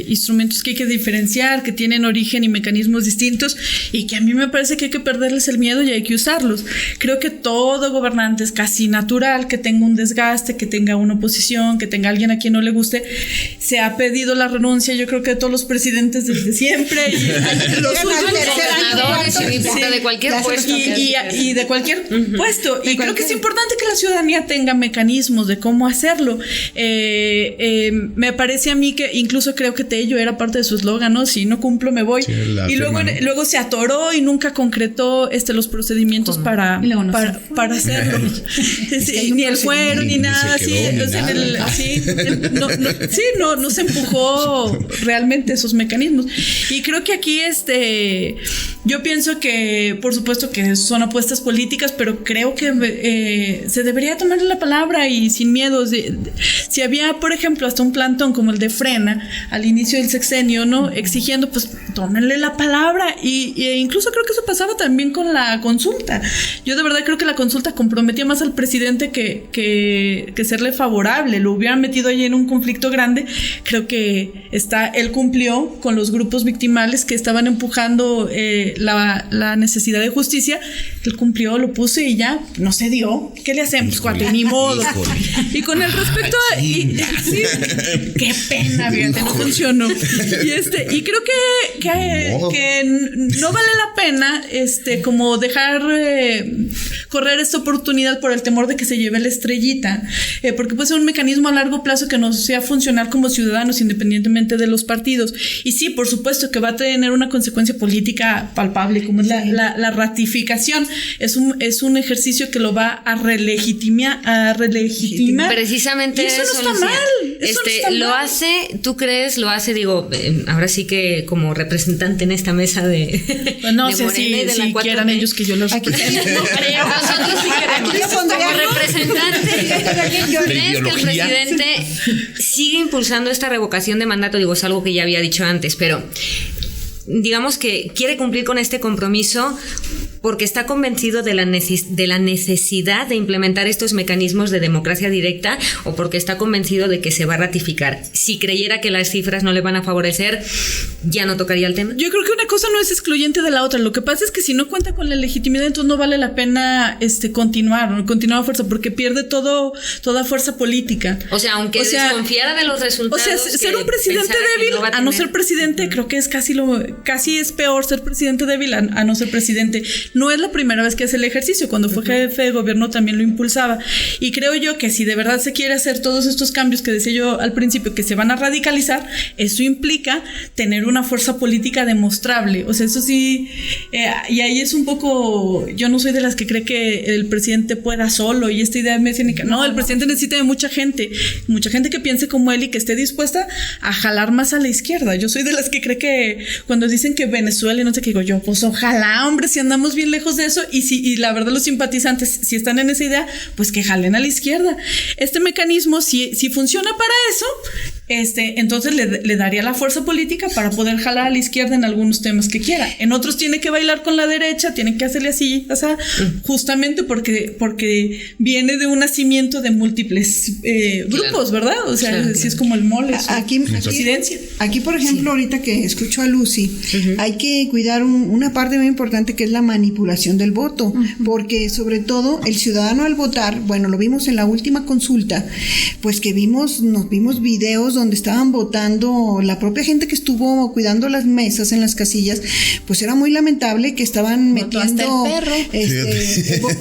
instrumentos que hay que diferenciar, que tienen origen y mecanismos distintos, y que a mí me parece que hay que perderles el miedo y hay que usarlos. Creo que todo gobernante es casi natural que tenga un desgaste, que tenga una oposición, que tenga alguien a quien no le guste. Se ha pedido la renuncia, yo creo que de todos los presidentes desde siempre, y los gobernadores, de cualquier puesto, y de cualquier puesto. Y creo que es importante que la ciudadanía tenga mecanismos de cómo hacerlo. Me parece a mí que incluso creo que Tello era parte de su eslogan, ¿no? Si no cumplo, me voy. Sí, y luego se atoró y nunca concretó los procedimientos para hacerlo. Sí, ni el fuero, ni nada. No se empujó realmente esos mecanismos. Y creo que aquí yo pienso que, por supuesto que son apuestas políticas, pero creo que se debería tomar la palabra y sin miedo. Si había, por ejemplo, hasta un plantón como el de Frena al inicio del sexenio, ¿no? Exigiendo, pues, tómenle la palabra. Y incluso creo que eso pasaba también con la consulta. Yo de verdad creo que la consulta comprometía más al presidente que serle favorable. Lo hubieran metido ahí en un conflicto grande. Creo que él cumplió con los grupos victimales que estaban empujando la necesidad de justicia. Él cumplió, lo puso y ya no se dio. ¿Qué le hacemos, cuate? Ni modo. Y con el respecto a... sí, qué pena, fíjate, no funcionó. Y creo que no vale la pena como dejar correr esta oportunidad por el temor de que se lleve la estrellita, porque puede ser un mecanismo a largo plazo que nos sea funcional como ciudadanos independientemente de los partidos. Y sí, por supuesto que va a tener una consecuencia política palpable, como es la ratificación. Es un ejercicio que lo va a relegitimar. Precisamente eso no está mal. Eso no está lo mal. hace, ¿tú crees? Lo hace, digo, ahora sí que como representante en esta mesa de no de sé si quieran ellos que yo los represente. Nosotros sí queremos. Como representante, ¿crees que el presidente sigue impulsando esta revocación de mandato? Digo, es algo que ya había dicho antes, pero digamos que quiere cumplir con este compromiso porque está convencido de la necesidad de implementar estos mecanismos de democracia directa, o porque está convencido de que se va a ratificar. Si creyera que las cifras no le van a favorecer, ya no tocaría el tema. Yo creo que una cosa no es excluyente de la otra. Lo que pasa es que si no cuenta con la legitimidad, entonces no vale la pena continuar a fuerza, porque pierde toda fuerza política. O sea, aunque desconfiara de los resultados. O sea, ser un presidente débil a no ser presidente, creo que es casi es peor ser presidente débil a no ser presidente. No es la primera vez que hace el ejercicio. Cuando fue jefe de gobierno también lo impulsaba. Y creo yo que si de verdad se quiere hacer todos estos cambios que decía yo al principio, que se van a radicalizar, eso implica tener una fuerza política demostrable. O sea, eso sí. Y ahí es un poco. Yo no soy de las que cree que el presidente pueda solo y esta idea mesiánica. No, el presidente necesita de mucha gente que piense como él y que esté dispuesta a jalar más a la izquierda. Yo soy de las que cree que cuando dicen que Venezuela y no sé qué, digo yo, pues ojalá, hombre, si andamos bien lejos de eso, y la verdad los simpatizantes, si están en esa idea, pues que jalen a la izquierda. Este mecanismo, si funciona para eso, entonces le daría la fuerza política para poder jalar a la izquierda en algunos temas que quiera. En otros tiene que bailar con la derecha, tiene que hacerle así, o sea, justamente porque viene de un nacimiento de múltiples grupos, ¿verdad? O sea, así es como el mole, presidencia. Aquí, por ejemplo, ahorita que escucho a Lucy, hay que cuidar una parte muy importante, que es la manipulación del voto, porque sobre todo el ciudadano al votar, bueno, lo vimos en la última consulta, pues que nos vimos videos donde estaban votando la propia gente que estuvo cuidando las mesas en las casillas, pues era muy lamentable que estaban metiendo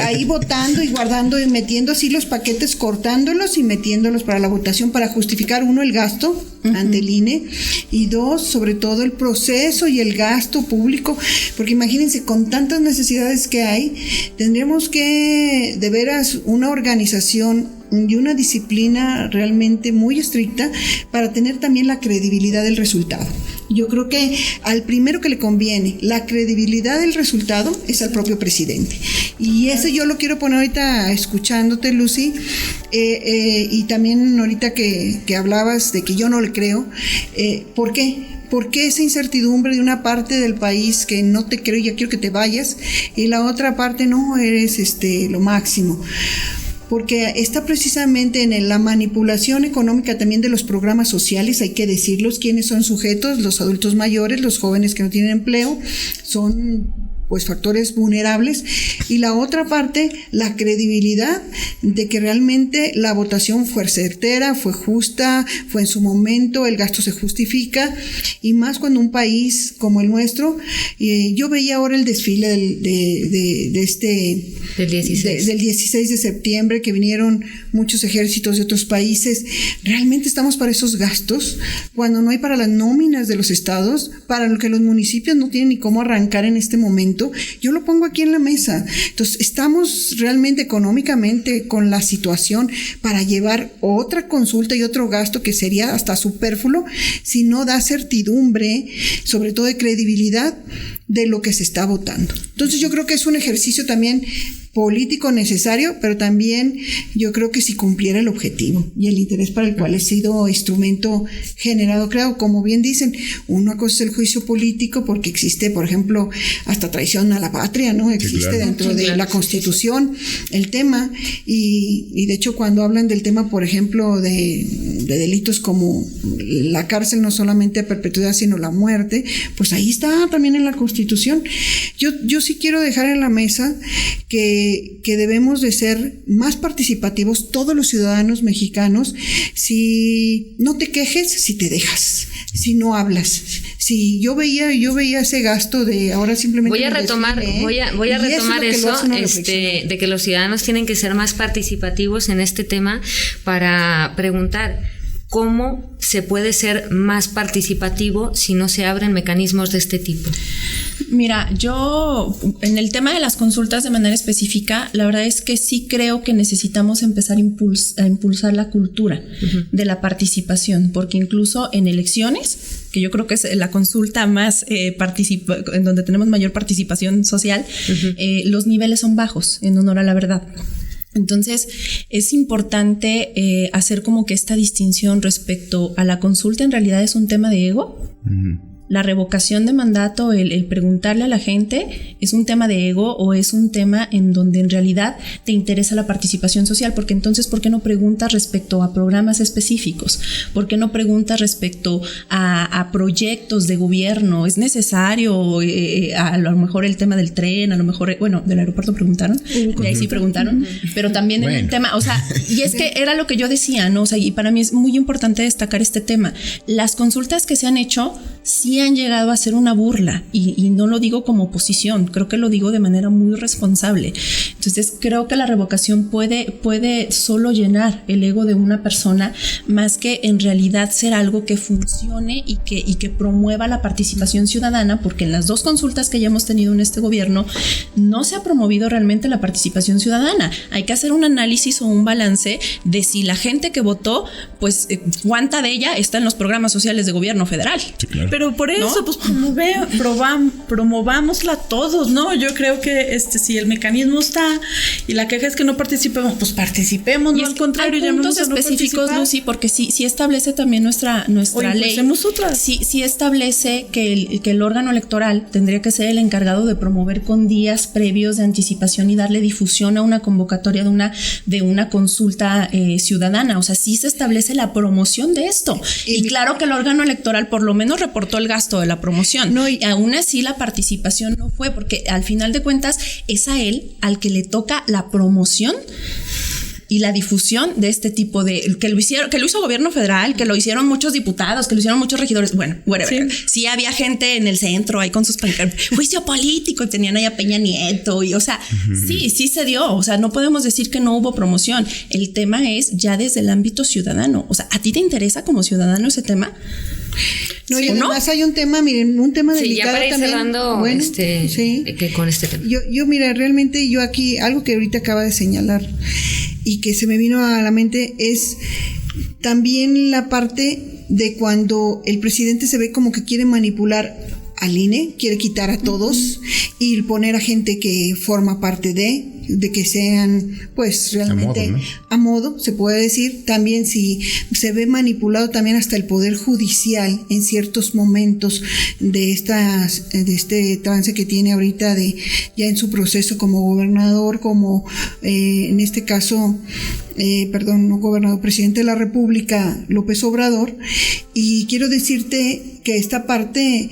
ahí votando y guardando y metiendo así los paquetes, cortándolos y metiéndolos para la votación, para justificar, uno, el gasto ante el INE, y dos, sobre todo el proceso y el gasto público, porque imagínense, con tantas necesidades que hay, tendríamos que, de veras, una organización y una disciplina realmente muy estricta para tener también la credibilidad del resultado. Yo creo que al primero que le conviene la credibilidad del resultado es al propio presidente. Y eso yo lo quiero poner ahorita escuchándote, Lucy, y también ahorita que hablabas de que yo no le creo. ¿Por qué? ¿Por qué esa incertidumbre de una parte del país que no te creo y ya quiero que te vayas, y la otra parte no, eres lo máximo? Porque está precisamente en la manipulación económica también de los programas sociales, hay que decirlos, quiénes son sujetos, los adultos mayores, los jóvenes que no tienen empleo, son pues factores vulnerables, y la otra parte, la credibilidad de que realmente la votación fue certera, fue justa, fue en su momento, el gasto se justifica, y más cuando un país como el nuestro, yo veía ahora el desfile del 16 de septiembre, que vinieron muchos ejércitos de otros países. ¿Realmente estamos para esos gastos cuando no hay para las nóminas de los estados, para lo que los municipios no tienen ni cómo arrancar en este momento? Yo lo pongo aquí en la mesa. Entonces, estamos realmente económicamente con la situación para llevar otra consulta y otro gasto que sería hasta superfluo si no da certidumbre, sobre todo de credibilidad, de lo que se está votando. Entonces, yo creo que es un ejercicio también político necesario, pero también yo creo que si cumpliera el objetivo y el interés para el cual ha sido instrumento generado, creo, como bien dicen, una cosa es el juicio político porque existe, por ejemplo, hasta traición a la patria, ¿no? Existe dentro de la Constitución el tema, y de hecho cuando hablan del tema, por ejemplo, de delitos como la cárcel, no solamente a perpetuidad, sino la muerte, pues ahí está también en la Constitución. Yo sí quiero dejar en la mesa que debemos de ser más participativos todos los ciudadanos mexicanos. Si no te quejes, si te dejas, si no hablas. Si yo veía ese gasto de ahora simplemente voy a retomar eso de que los ciudadanos tienen que ser más participativos en este tema, para preguntar cómo se puede ser más participativo si no se abren mecanismos de este tipo. Mira, yo en el tema de las consultas de manera específica, la verdad es que sí creo que necesitamos empezar a impulsar la cultura de la participación, porque incluso en elecciones, que yo creo que es la consulta más en donde tenemos mayor participación social, los niveles son bajos, en honor a la verdad. Entonces, es importante hacer como que esta distinción respecto a la consulta. En realidad es un tema de ego. La revocación de mandato, el preguntarle a la gente, ¿es un tema de ego o es un tema en donde en realidad te interesa la participación social? Porque entonces, ¿por qué no preguntas respecto a programas específicos? ¿Por qué no preguntas respecto a proyectos de gobierno? ¿Es necesario a lo mejor el tema del tren? A lo mejor, bueno, del aeropuerto preguntaron, de ahí sí preguntaron, pero también en el tema, o sea, y es que era lo que yo decía, ¿no? O sea, y para mí es muy importante destacar este tema. Las consultas que se han hecho sí han llegado a ser una burla, y no lo digo como oposición, creo que lo digo de manera muy responsable. Entonces creo que la revocación puede solo llenar el ego de una persona, más que en realidad ser algo que funcione y que promueva la participación ciudadana, porque en las dos consultas que ya hemos tenido en este gobierno no se ha promovido realmente la participación ciudadana. Hay que hacer un análisis o un balance de si la gente que votó, pues cuánta de ella está en los programas sociales de gobierno federal. Sí, claro. Pero por eso, ¿no? Pues promovámosla todos, ¿no? Yo creo que si el mecanismo está y la queja es que no participemos, pues participemos, no al contrario. Hay puntos específicos, no, Lucy, porque sí establece también nuestra ley. Nosotras. Sí establece que el órgano electoral tendría que ser el encargado de promover con días previos de anticipación y darle difusión a una convocatoria de una consulta ciudadana. O sea, sí se establece la promoción de esto. Y claro que el órgano electoral por lo menos reportó el gasto de la promoción. No, y aún así la participación no fue, porque al final de cuentas es a él al que le toca la promoción y la difusión de este tipo de que lo hizo gobierno federal, que lo hicieron muchos diputados, que lo hicieron muchos regidores, bueno, whatever. Sí había gente en el centro ahí con sus pancartas, juicio político, tenían ahí a Peña Nieto, y o sea, sí se dio, o sea, no podemos decir que no hubo promoción. El tema es ya desde el ámbito ciudadano. O sea, ¿a ti te interesa como ciudadano ese tema? No, y además hay un tema, miren, un tema delicado ya para ir también. Cerrando con este tema. Yo mira, realmente yo aquí, algo que ahorita acaba de señalar y que se me vino a la mente es también la parte de cuando el presidente se ve como que quiere manipular al INE, quiere quitar a todos y poner a gente que forma parte de que sean pues realmente a modo, se puede decir. También si se ve manipulado también hasta el poder judicial en ciertos momentos de este trance que tiene ahorita ya en su proceso como gobernador, como en este caso no gobernador, presidente de la República, López Obrador. Y quiero decirte que esta parte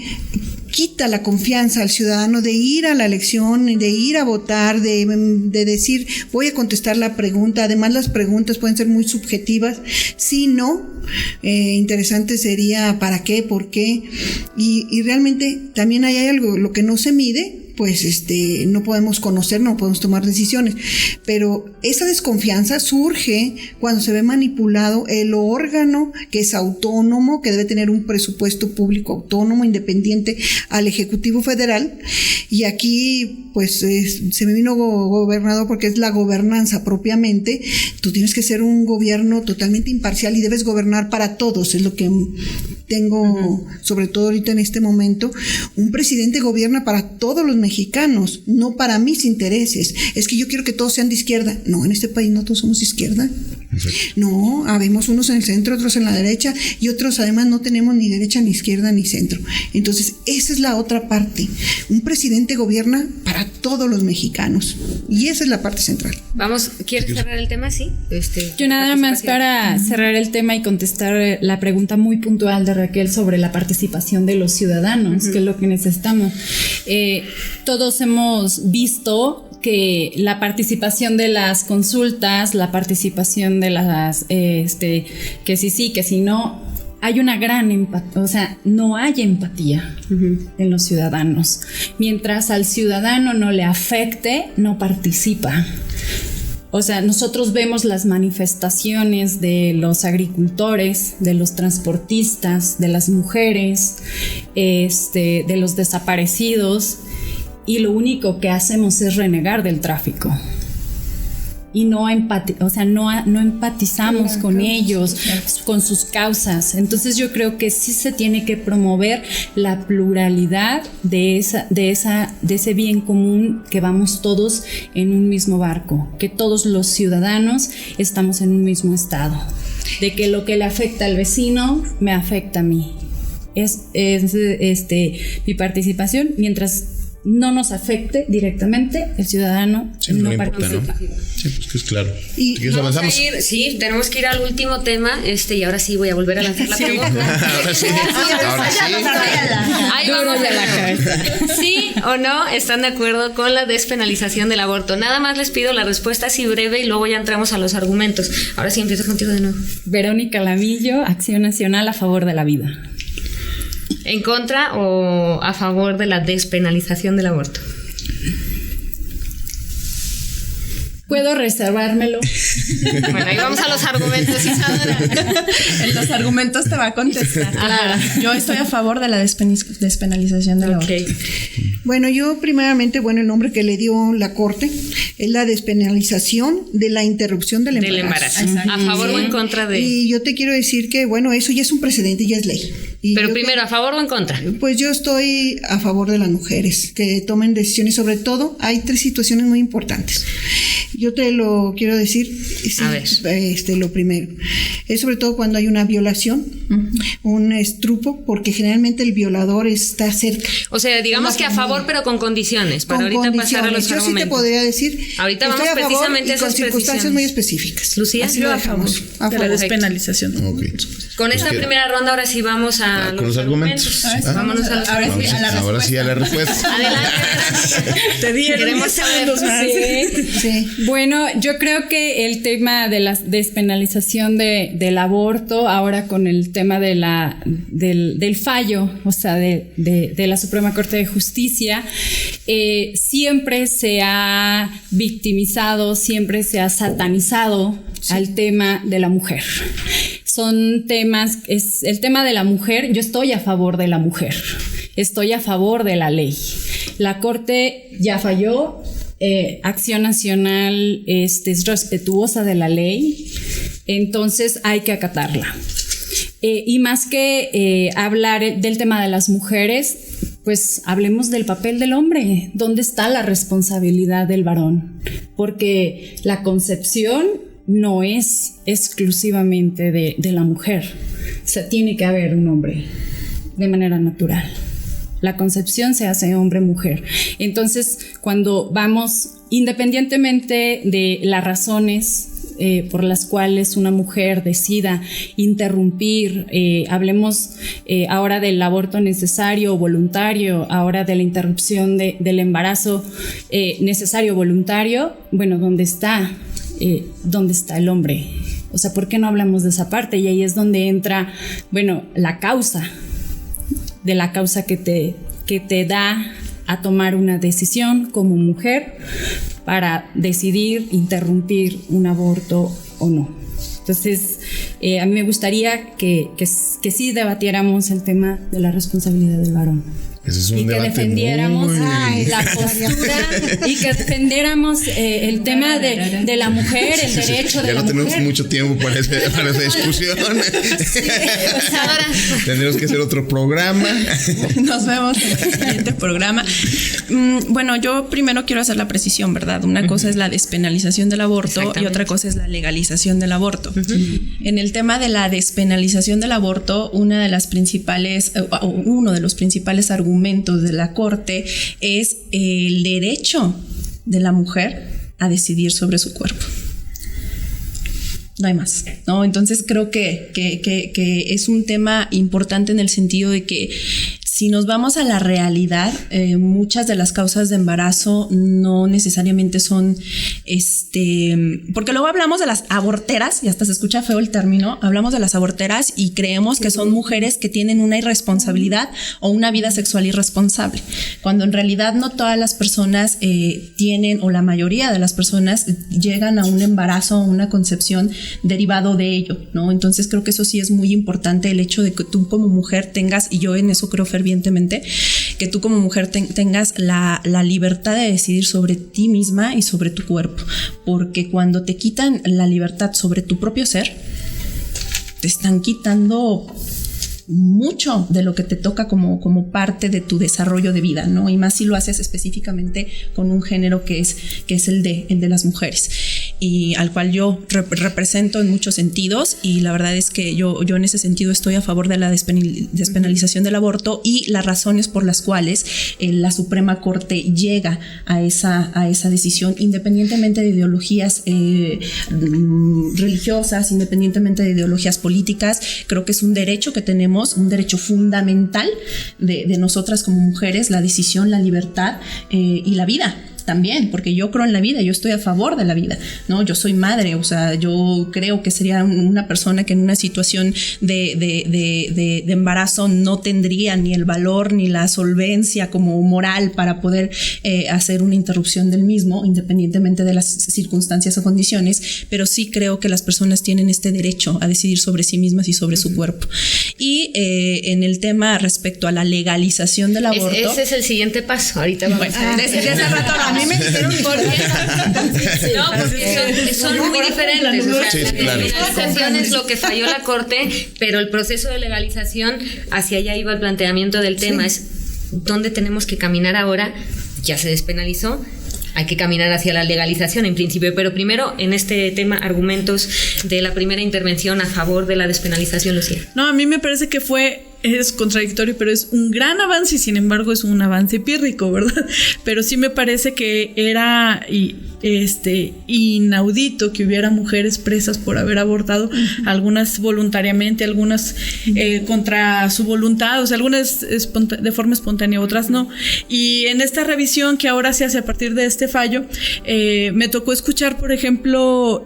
quita la confianza al ciudadano de ir a la elección, de ir a votar, de decir, voy a contestar la pregunta. Además, las preguntas pueden ser muy subjetivas. Si no, interesante sería ¿para qué? ¿Por qué? Y realmente también hay algo, lo que no se mide, pues no podemos conocer, no podemos tomar decisiones, pero esa desconfianza surge cuando se ve manipulado el órgano que es autónomo, que debe tener un presupuesto público autónomo, independiente al Ejecutivo Federal. Y aquí pues se me vino gobernador porque es la gobernanza propiamente. Tú tienes que ser un gobierno totalmente imparcial y debes gobernar para todos, es lo que tengo sobre todo ahorita en este momento. Un presidente gobierna para todos los mexicanos, no para mis intereses. Es que yo quiero que todos sean de izquierda. No, en este país no todos somos de izquierda. No, habemos unos en el centro, otros en la derecha y otros además no tenemos ni derecha, ni izquierda, ni centro. Entonces, esa es la otra parte. Un presidente gobierna para todos los mexicanos y esa es la parte central. ¿Quieres cerrar el tema? Sí. Yo nada más para cerrar el tema y contestar la pregunta muy puntual de Raquel sobre la participación de los ciudadanos, que es lo que necesitamos. Todos hemos visto que la participación de las consultas, la participación de las, que sí, que si no, hay una gran empatía, o sea, no hay empatía en los ciudadanos. Mientras al ciudadano no le afecte, no participa. O sea, nosotros vemos las manifestaciones de los agricultores, de los transportistas, de las mujeres, de los desaparecidos, y lo único que hacemos es renegar del tráfico. Y no empatizamos con ellos, con sus causas. Entonces yo creo que sí se tiene que promover la pluralidad de ese bien común, que vamos todos en un mismo barco, que todos los ciudadanos estamos en un mismo estado, de que lo que le afecta al vecino me afecta a mí. Es mi participación. Mientras no nos afecte directamente, el ciudadano no participa. ¿No? Sí, pues que es claro. Y avanzamos. Tenemos que ir al último tema, y ahora sí voy a volver a lanzar la pregunta. Ahora sí. Ahí vamos de la cabeza. ¿Sí o no están de acuerdo con la despenalización del aborto? Nada más les pido la respuesta así breve y luego ya entramos a los argumentos. Ahora sí empiezo contigo de nuevo. Verónica Lamillo, Acción Nacional a favor de la vida. ¿En contra o a favor de la despenalización del aborto? Puedo reservármelo. Bueno, ahí vamos a los argumentos, Isadora. En los argumentos te va a contestar. Yo estoy a favor de la despenalización del aborto. Bueno, yo primeramente, el nombre que le dio la Corte es la despenalización de la interrupción del embarazo. ¿A favor o en contra de? Y yo te quiero decir que, eso ya es un precedente, ya es ley. Pero primero, ¿a favor o en contra? Pues yo estoy a favor de las mujeres que tomen decisiones. Sobre todo, hay 3 situaciones muy importantes. Yo te lo quiero decir. A ver. Lo primero es sobre todo cuando hay una violación, un estrupo, porque generalmente el violador está cerca. O sea, digamos que a favor, pero con condiciones. Para ahorita pasar a los argumentos. Yo sí te podría decir. Ahorita vamos precisamente a esas con circunstancias muy específicas. Lucía, yo a favor de la despenalización. Okay. Con esta primera ronda, ahora sí vamos a los argumentos. Vámonos a los argumentos. Ahora sí a la respuesta. Adelante. Te dieron Queremos saber. Sí. Bueno, yo creo que el tema de la despenalización del aborto, ahora con el tema del fallo, o sea, de la Suprema Corte de Justicia, siempre se ha victimizado, siempre se ha satanizado al tema de la mujer. Son temas, es el tema de la mujer. Yo estoy a favor de la mujer, estoy a favor de la ley. La Corte ya falló. Acción Nacional es respetuosa de la ley, entonces hay que acatarla. Y más que hablar del tema de las mujeres, pues hablemos del papel del hombre. ¿Dónde está la responsabilidad del varón? Porque la concepción no es exclusivamente de la mujer. O sea, tiene que haber un hombre de manera natural. La concepción se hace hombre-mujer. Entonces, cuando vamos, independientemente de las razones por las cuales una mujer decida interrumpir, hablemos ahora del aborto necesario o voluntario, ahora de la interrupción del embarazo necesario o voluntario, bueno, ¿dónde está el hombre? O sea, ¿por qué no hablamos de esa parte? Y ahí es donde entra, bueno, la causa que te da a tomar una decisión como mujer para decidir interrumpir un aborto o no. Entonces, a mí me gustaría que sí debatiéramos el tema de la responsabilidad del varón. Ese es un y que defendiéramos la postura y que defendiéramos el tema de la mujer, el derecho de la mujer. Ya no tenemos mucho tiempo para esa discusión. Sí, pues ahora tendremos que hacer otro programa. Nos vemos en el siguiente programa. Bueno, yo primero quiero hacer la precisión, ¿verdad? Una cosa es la despenalización del aborto y otra cosa es la legalización del aborto. En el tema de la despenalización del aborto, uno de los principales argumentos de la Corte es el derecho de la mujer a decidir sobre su cuerpo. No hay más, ¿no? Entonces creo que es un tema importante en el sentido de que si nos vamos a la realidad, muchas de las causas de embarazo no necesariamente son, porque luego hablamos de las aborteras, y hasta se escucha feo el término, hablamos de las aborteras y creemos que son mujeres que tienen una irresponsabilidad o una vida sexual irresponsable, cuando en realidad no todas las personas tienen, o la mayoría de las personas llegan a un embarazo o una concepción derivado de ello, ¿no? Entonces creo que eso sí es muy importante, el hecho de que tú como mujer tengas, y yo en eso creo fervientemente, que tú como mujer tengas la libertad de decidir sobre ti misma y sobre tu cuerpo, porque cuando te quitan la libertad sobre tu propio ser, te están quitando mucho de lo que te toca como parte de tu desarrollo de vida, ¿no? Y más si lo haces específicamente con un género que es el de las mujeres, y al cual yo represento en muchos sentidos, y la verdad es que yo en ese sentido estoy a favor de la despenalización del aborto y las razones por las cuales la Suprema Corte llega a esa decisión, independientemente de ideologías religiosas, independientemente de ideologías políticas. Creo que es un derecho que tenemos, un derecho fundamental de nosotras como mujeres, la decisión, la libertad y la vida también, porque yo creo en la vida, yo estoy a favor de la vida, ¿no? Yo soy madre, o sea, yo creo que sería una persona que en una situación de embarazo no tendría ni el valor ni la solvencia como moral para poder hacer una interrupción del mismo, independientemente de las circunstancias o condiciones, pero sí creo que las personas tienen este derecho a decidir sobre sí mismas y sobre su cuerpo. Y en el tema respecto a la legalización del aborto, ese es el siguiente paso. Ahorita vamos a desde hace rato a mí me dijeron porque son muy diferentes. O sea, sí, la legalización es lo que falló la Corte, pero el proceso de legalización, hacia allá iba el planteamiento del tema, es dónde tenemos que caminar ahora. Ya se despenalizó, hay que caminar hacia la legalización en principio, pero primero en este tema, argumentos de la primera intervención a favor de la despenalización, Lucía. No, a mí me parece que es contradictorio, pero es un gran avance y sin embargo es un avance pírrico, ¿verdad? Pero sí me parece que era inaudito que hubiera mujeres presas por haber abortado, algunas voluntariamente, algunas contra su voluntad, o sea, algunas de forma espontánea, otras no. Y en esta revisión que ahora se hace a partir de este fallo, me tocó escuchar, por ejemplo,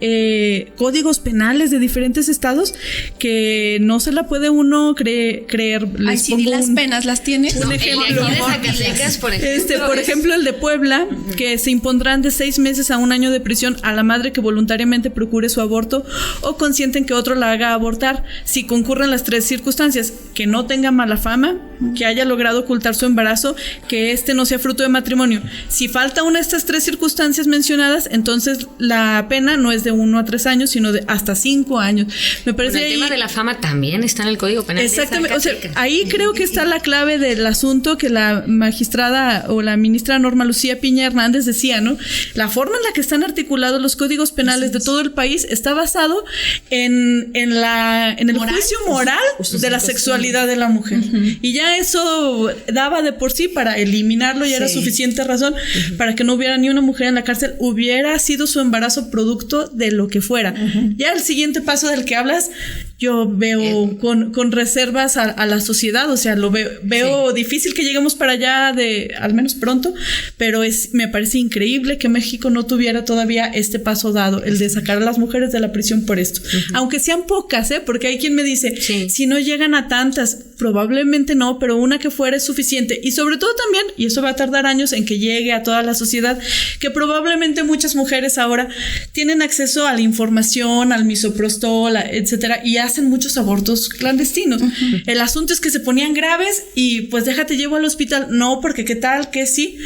códigos penales de diferentes estados que no se la puede uno creer. Ay, sí, las penas las tienes. Un ejemplo, el de Zacatecas, por ejemplo. Por ejemplo, el de Puebla, que se impondrán de 6 meses a 1 año de prisión a la madre que voluntariamente procure su aborto o consienten que otro la haga abortar si concurren las 3 circunstancias: que no tenga mala fama, que haya logrado ocultar su embarazo, que este no sea fruto de matrimonio. Si falta una de estas 3 circunstancias mencionadas, entonces la pena no es de 1 a 3 años, sino de hasta 5 años. Me parece el tema de la fama también está en el Código Penal. Exactamente, o sea, ahí creo que está la clave del asunto que la magistrada o la ministra Norma Lucía Piña Hernández decía, ¿no? La forma en la que están articulados los códigos penales de todo el país está basado en el juicio moral de la sexualidad de la mujer. Y ya eso daba de por sí para eliminarlo, ya era suficiente razón para que no hubiera ni una mujer en la cárcel, hubiera sido su embarazo producto de lo que fuera. Ya el siguiente paso del que hablas, yo veo con reservas a la sociedad, o sea, lo veo difícil que lleguemos para allá al menos pronto, pero me parece increíble que México no tuviera todavía este paso dado, el de sacar a las mujeres de la prisión por esto. Aunque sean pocas, porque hay quien me dice, si no llegan a tantas, probablemente no, pero una que fuera es suficiente. Y sobre todo también, y eso va a tardar años en que llegue a toda la sociedad, que probablemente muchas mujeres ahora tienen acceso a la información, al misoprostol, etcétera, y hacen muchos abortos clandestinos. El asunto es que se ponían graves y pues déjate llevo al hospital. No, porque qué tal que sí.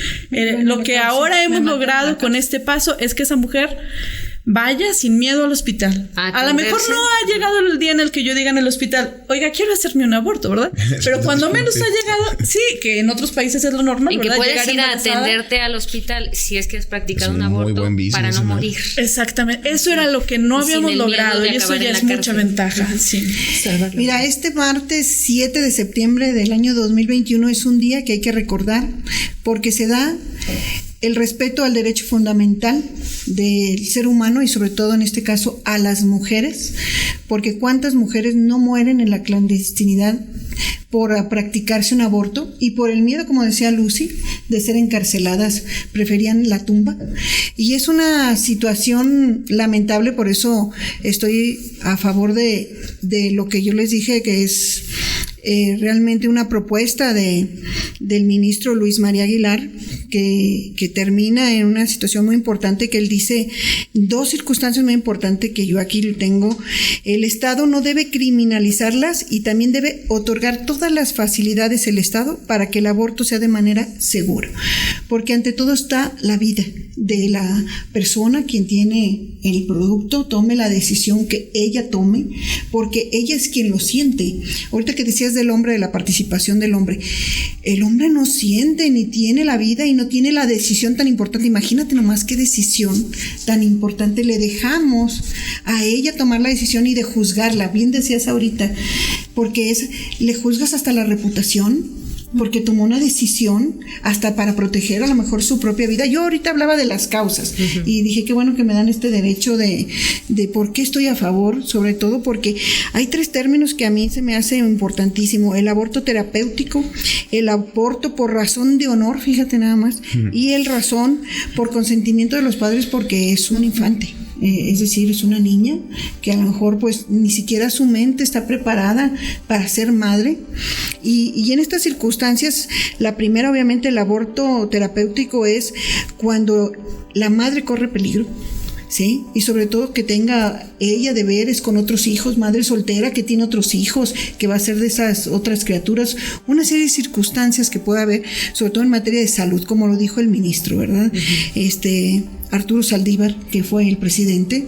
Lo que ahora hemos logrado con este paso es que esa mujer vaya sin miedo al hospital. A lo mejor no ha llegado el día en el que yo diga en el hospital, oiga, quiero hacerme un aborto, ¿verdad? Pero cuando menos ha llegado, sí, que en otros países es lo normal, en ¿verdad? que puedes llegar ir a embarazada. Atenderte al hospital si es que has practicado un muy aborto buen business, para no morir. Exactamente, eso era lo que no habíamos logrado y eso ya es mucha ventaja. Sí. Mira, este martes 7 de septiembre del año 2021 es un día que hay que recordar porque se da el respeto al derecho fundamental del ser humano y sobre todo en este caso a las mujeres, porque cuántas mujeres no mueren en la clandestinidad por practicarse un aborto y por el miedo, como decía Lucy, de ser encarceladas, preferían la tumba. Y es una situación lamentable, por eso estoy a favor de lo que yo les dije, que es realmente una propuesta del ministro Luis María Aguilar, que termina en una situación muy importante, que él dice 2 circunstancias muy importantes que yo aquí tengo. El Estado no debe criminalizarlas y también debe otorgar todas las facilidades el Estado para que el aborto sea de manera segura, porque ante todo está la vida de la persona quien tiene el producto, tome la decisión que ella tome, porque ella es quien lo siente. Ahorita que decías del hombre, de la participación del hombre, el hombre no siente ni tiene la vida y no tiene la decisión tan importante. Imagínate nomás qué decisión tan importante le dejamos a ella tomar la decisión y de juzgarla. Bien decías ahorita, porque le juzgas hasta la reputación, porque tomó una decisión hasta para proteger a lo mejor su propia vida. Yo ahorita hablaba de las causas y dije qué bueno que me dan este derecho de por qué estoy a favor, sobre todo porque hay 3 términos que a mí se me hace importantísimo: el aborto terapéutico, el aborto por razón de honor, fíjate nada más, y el razón por consentimiento de los padres porque es un infante. Es decir, es una niña que a lo mejor pues ni siquiera su mente está preparada para ser madre y en estas circunstancias, la primera obviamente el aborto terapéutico es cuando la madre corre peligro, ¿sí? Y sobre todo que tenga ella deberes con otros hijos, madre soltera que tiene otros hijos, que va a ser de esas otras criaturas, una serie de circunstancias que pueda haber, sobre todo en materia de salud, como lo dijo el ministro, ¿verdad? Arturo Saldívar, que fue el presidente,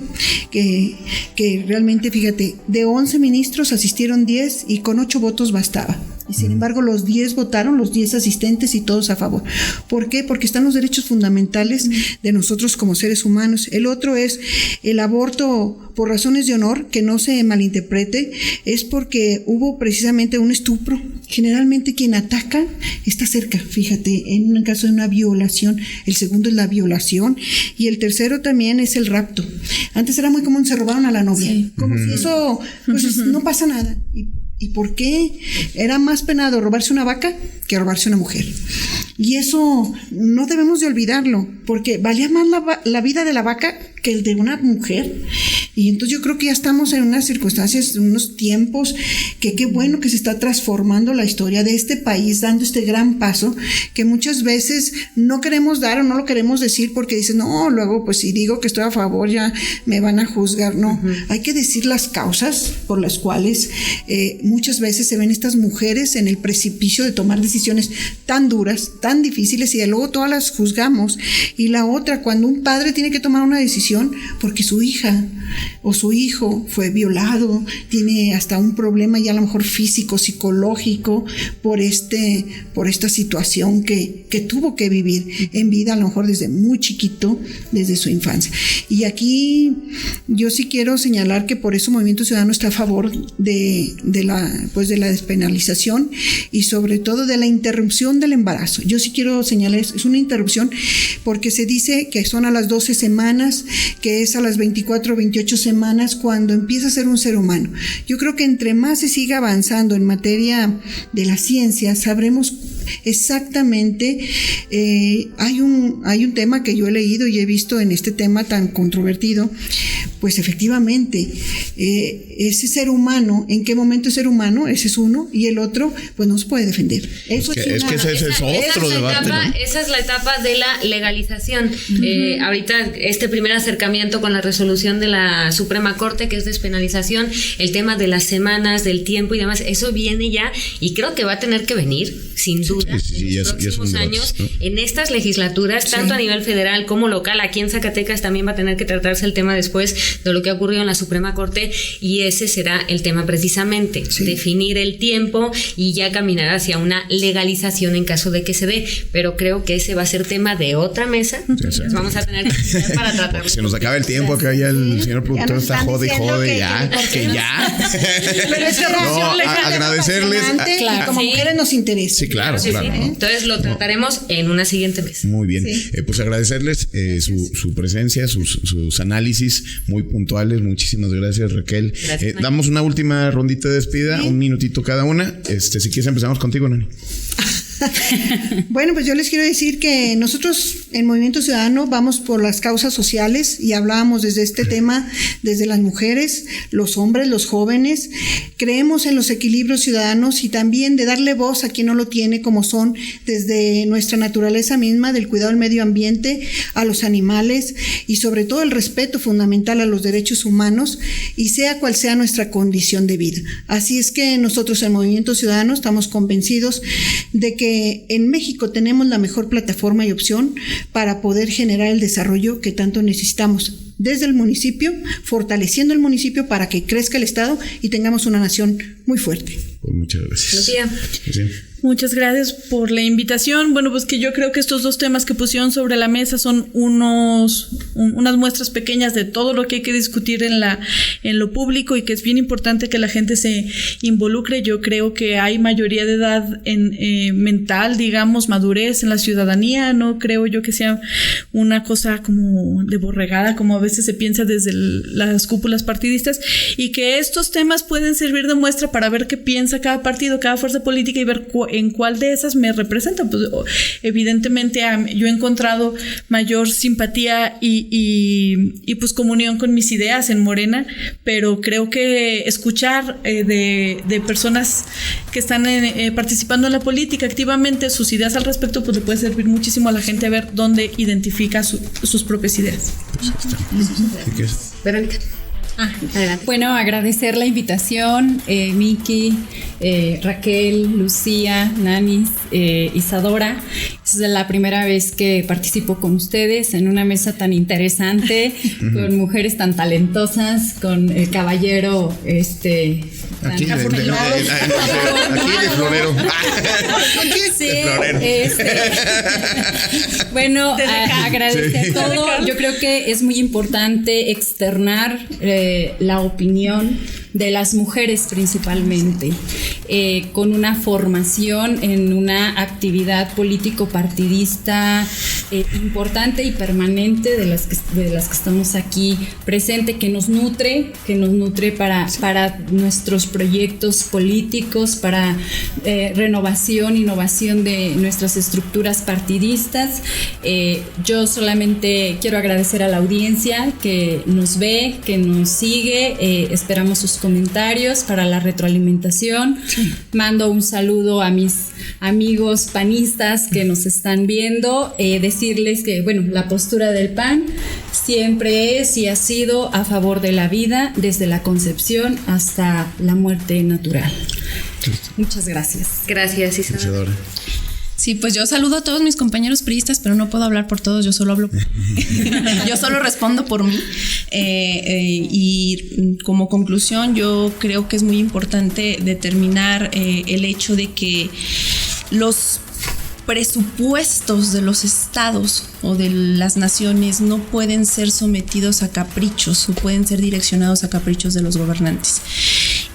que realmente, fíjate, de 11 ministros asistieron 10 y con 8 votos bastaba. Y sin embargo, los 10 votaron, los 10 asistentes y todos a favor. ¿Por qué? Porque están los derechos fundamentales de nosotros como seres humanos. El otro es el aborto por razones de honor, que no se malinterprete, es porque hubo precisamente un estupro. Generalmente quien ataca está cerca, fíjate, en un caso de una violación. El segundo es la violación y el tercero también es el rapto. Antes era muy común, se robaron a la novia, como si eso pues no pasa nada. ¿Y por qué? Era más penado robarse una vaca que robarse una mujer. Y eso no debemos de olvidarlo, porque valía más la vida de la vaca que el de una mujer. Y entonces yo creo que ya estamos en unas circunstancias, en unos tiempos que qué bueno que se está transformando la historia de este país, dando este gran paso que muchas veces no queremos dar o no lo queremos decir porque dicen, no, luego pues si digo que estoy a favor ya me van a juzgar. No, hay que decir las causas por las cuales muchas veces se ven estas mujeres en el precipicio de tomar decisiones tan duras, tan difíciles, y de luego todas las juzgamos. Y la otra, cuando un padre tiene que tomar una decisión porque su hija o su hijo fue violado, tiene hasta un problema ya a lo mejor físico, psicológico, por esta situación que tuvo que vivir en vida, a lo mejor desde muy chiquito, desde su infancia. Y aquí yo sí quiero señalar que por eso Movimiento Ciudadano está a favor de la despenalización y sobre todo de la interrupción del embarazo. Yo sí quiero señalar, es una interrupción porque se dice que son a las 12 semanas, que es a las 24 o 28 semanas cuando empieza a ser un ser humano. Yo creo que entre más se siga avanzando en materia de la ciencia, sabremos exactamente. Hay un tema que yo he leído y he visto en este tema tan controvertido, pues efectivamente ese ser humano, ¿en qué momento es ser humano? Ese es uno, y el otro pues no se puede defender. Eso ese es otro debate, ¿no? Esa es la etapa de la legalización. Ahorita este primer acercamiento con la resolución de la Suprema Corte, que es despenalización, el tema de las semanas, del tiempo y demás, eso viene ya y creo que va a tener que venir sin duda en los próximos años, ¿no? En estas legislaturas, tanto a nivel federal como local. Aquí en Zacatecas también va a tener que tratarse el tema después de lo que ha ocurrido en la Suprema Corte, y ese será el tema precisamente, definir el tiempo y ya caminar hacia una legalización en caso de que se dé, pero creo que ese va a ser tema de otra mesa. Vamos a tener que para tratar. Se nos acaba el tiempo, acá ya el señor productor está jode y jode, ya. Pero es que agradecerles. Y como mujeres nos interesa. Sí, claro. ¿no? Entonces lo trataremos en una siguiente mesa. Muy bien. Pues agradecerles su presencia, sus análisis muy puntuales. Muchísimas gracias, Raquel. Gracias, damos una última rondita de despedida, un minutito cada una. Si quieres empezamos contigo, Nani. Bueno, pues yo les quiero decir que nosotros en Movimiento Ciudadano vamos por las causas sociales y hablábamos desde este tema, desde las mujeres, los hombres, los jóvenes. Creemos en los equilibrios ciudadanos y también de darle voz a quien no lo tiene, como son desde nuestra naturaleza misma, del cuidado del medio ambiente, a los animales y sobre todo el respeto fundamental a los derechos humanos, y sea cual sea nuestra condición de vida. Así es que nosotros en Movimiento Ciudadano estamos convencidos de que en México tenemos la mejor plataforma y opción para poder generar el desarrollo que tanto necesitamos desde el municipio, fortaleciendo el municipio para que crezca el Estado y tengamos una nación muy fuerte. Pues muchas gracias. Lucía. Muchas gracias por la invitación. Bueno, pues que yo creo que estos dos temas que pusieron sobre la mesa son unas muestras pequeñas de todo lo que hay que discutir en lo público, y que es bien importante que la gente se involucre. Yo creo que hay mayoría de edad mental, digamos, madurez en la ciudadanía. No creo yo que sea una cosa como de borregada, como a veces se piensa desde las cúpulas partidistas, y que estos temas pueden servir de muestra para ver qué piensa cada partido, cada fuerza política, y ver en cuál de esas me representa. Pues evidentemente yo he encontrado mayor simpatía y pues comunión con mis ideas en Morena, pero creo que escuchar de personas que están participando en la política activamente sus ideas al respecto, pues le puede servir muchísimo a la gente a ver dónde identifica sus propias ideas. Verónica. Bueno, agradecer la invitación, Miki, Raquel, Lucía, Nanis, Isadora. Es la primera vez que participo con ustedes en una mesa tan interesante, con mujeres tan talentosas, con el caballero aquí de florero. Sí, bueno, agradecer todo. Yo creo que es muy importante externar la opinión de las mujeres principalmente, con una formación en una actividad político-partidista partidista importante y permanente de las que estamos aquí presente, que nos nutre para nuestros proyectos políticos, para renovación, innovación de nuestras estructuras partidistas. Yo solamente quiero agradecer a la audiencia que nos ve, que nos sigue. Esperamos sus comentarios para la retroalimentación. Sí. Mando un saludo a mis amigos panistas que nos están viendo, decirles que, bueno, la postura del PAN siempre es y ha sido a favor de la vida desde la concepción hasta la muerte natural. Muchas gracias. Gracias, Isadora. Sí, pues yo saludo a todos mis compañeros priistas, pero no puedo hablar por todos, yo solo hablo yo solo respondo por mí. Y como conclusión, yo creo que es muy importante determinar el hecho de que los presupuestos de los estados o de las naciones no pueden ser sometidos a caprichos o pueden ser direccionados a caprichos de los gobernantes,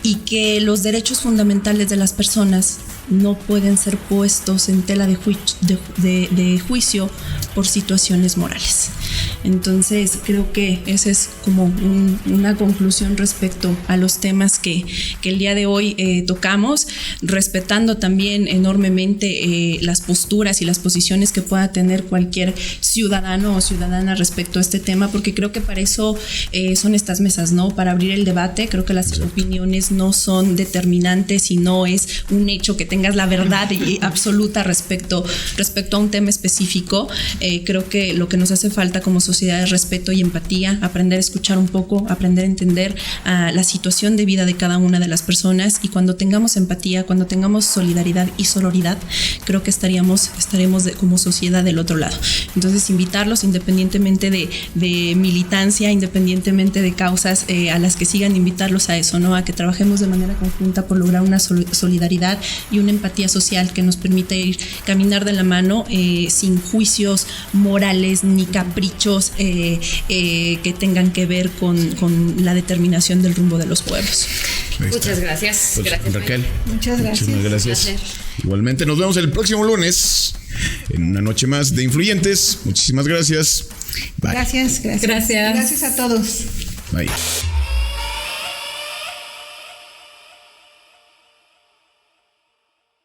y que los derechos fundamentales de las personas no pueden ser puestos en tela de juicio por situaciones morales. Entonces creo que esa es como una conclusión respecto a los temas que el día de hoy tocamos, respetando también enormemente las posturas y las posiciones que pueda tener cualquier ciudadano o ciudadana respecto a este tema, porque creo que para eso son estas mesas, ¿no? Para abrir el debate. Creo que las opiniones no son determinantes y no es un hecho que tengas la verdad absoluta respecto a un tema específico. Creo que lo que nos hace falta como sociedad es respeto y empatía, aprender a escuchar un poco, aprender a entender la situación de vida de cada una de las personas, y cuando tengamos empatía, cuando tengamos solidaridad y sororidad, creo que estaremos como sociedad del otro lado. Entonces invitarlos, independientemente de militancia, independientemente de causas a las que sigan, invitarlos a eso, ¿no? A que trabajemos de manera conjunta por lograr una solidaridad y una empatía social que nos permita caminar de la mano sin juicios morales ni caprichos que tengan que ver con la determinación del rumbo de los pueblos. Muchas gracias. Pues, gracias, Raquel. Muchas gracias. Muchísimas gracias. Igualmente nos vemos el próximo lunes en una noche más de Influyentes. Muchísimas gracias. Bye. Gracias. Gracias. Gracias a todos. Bye.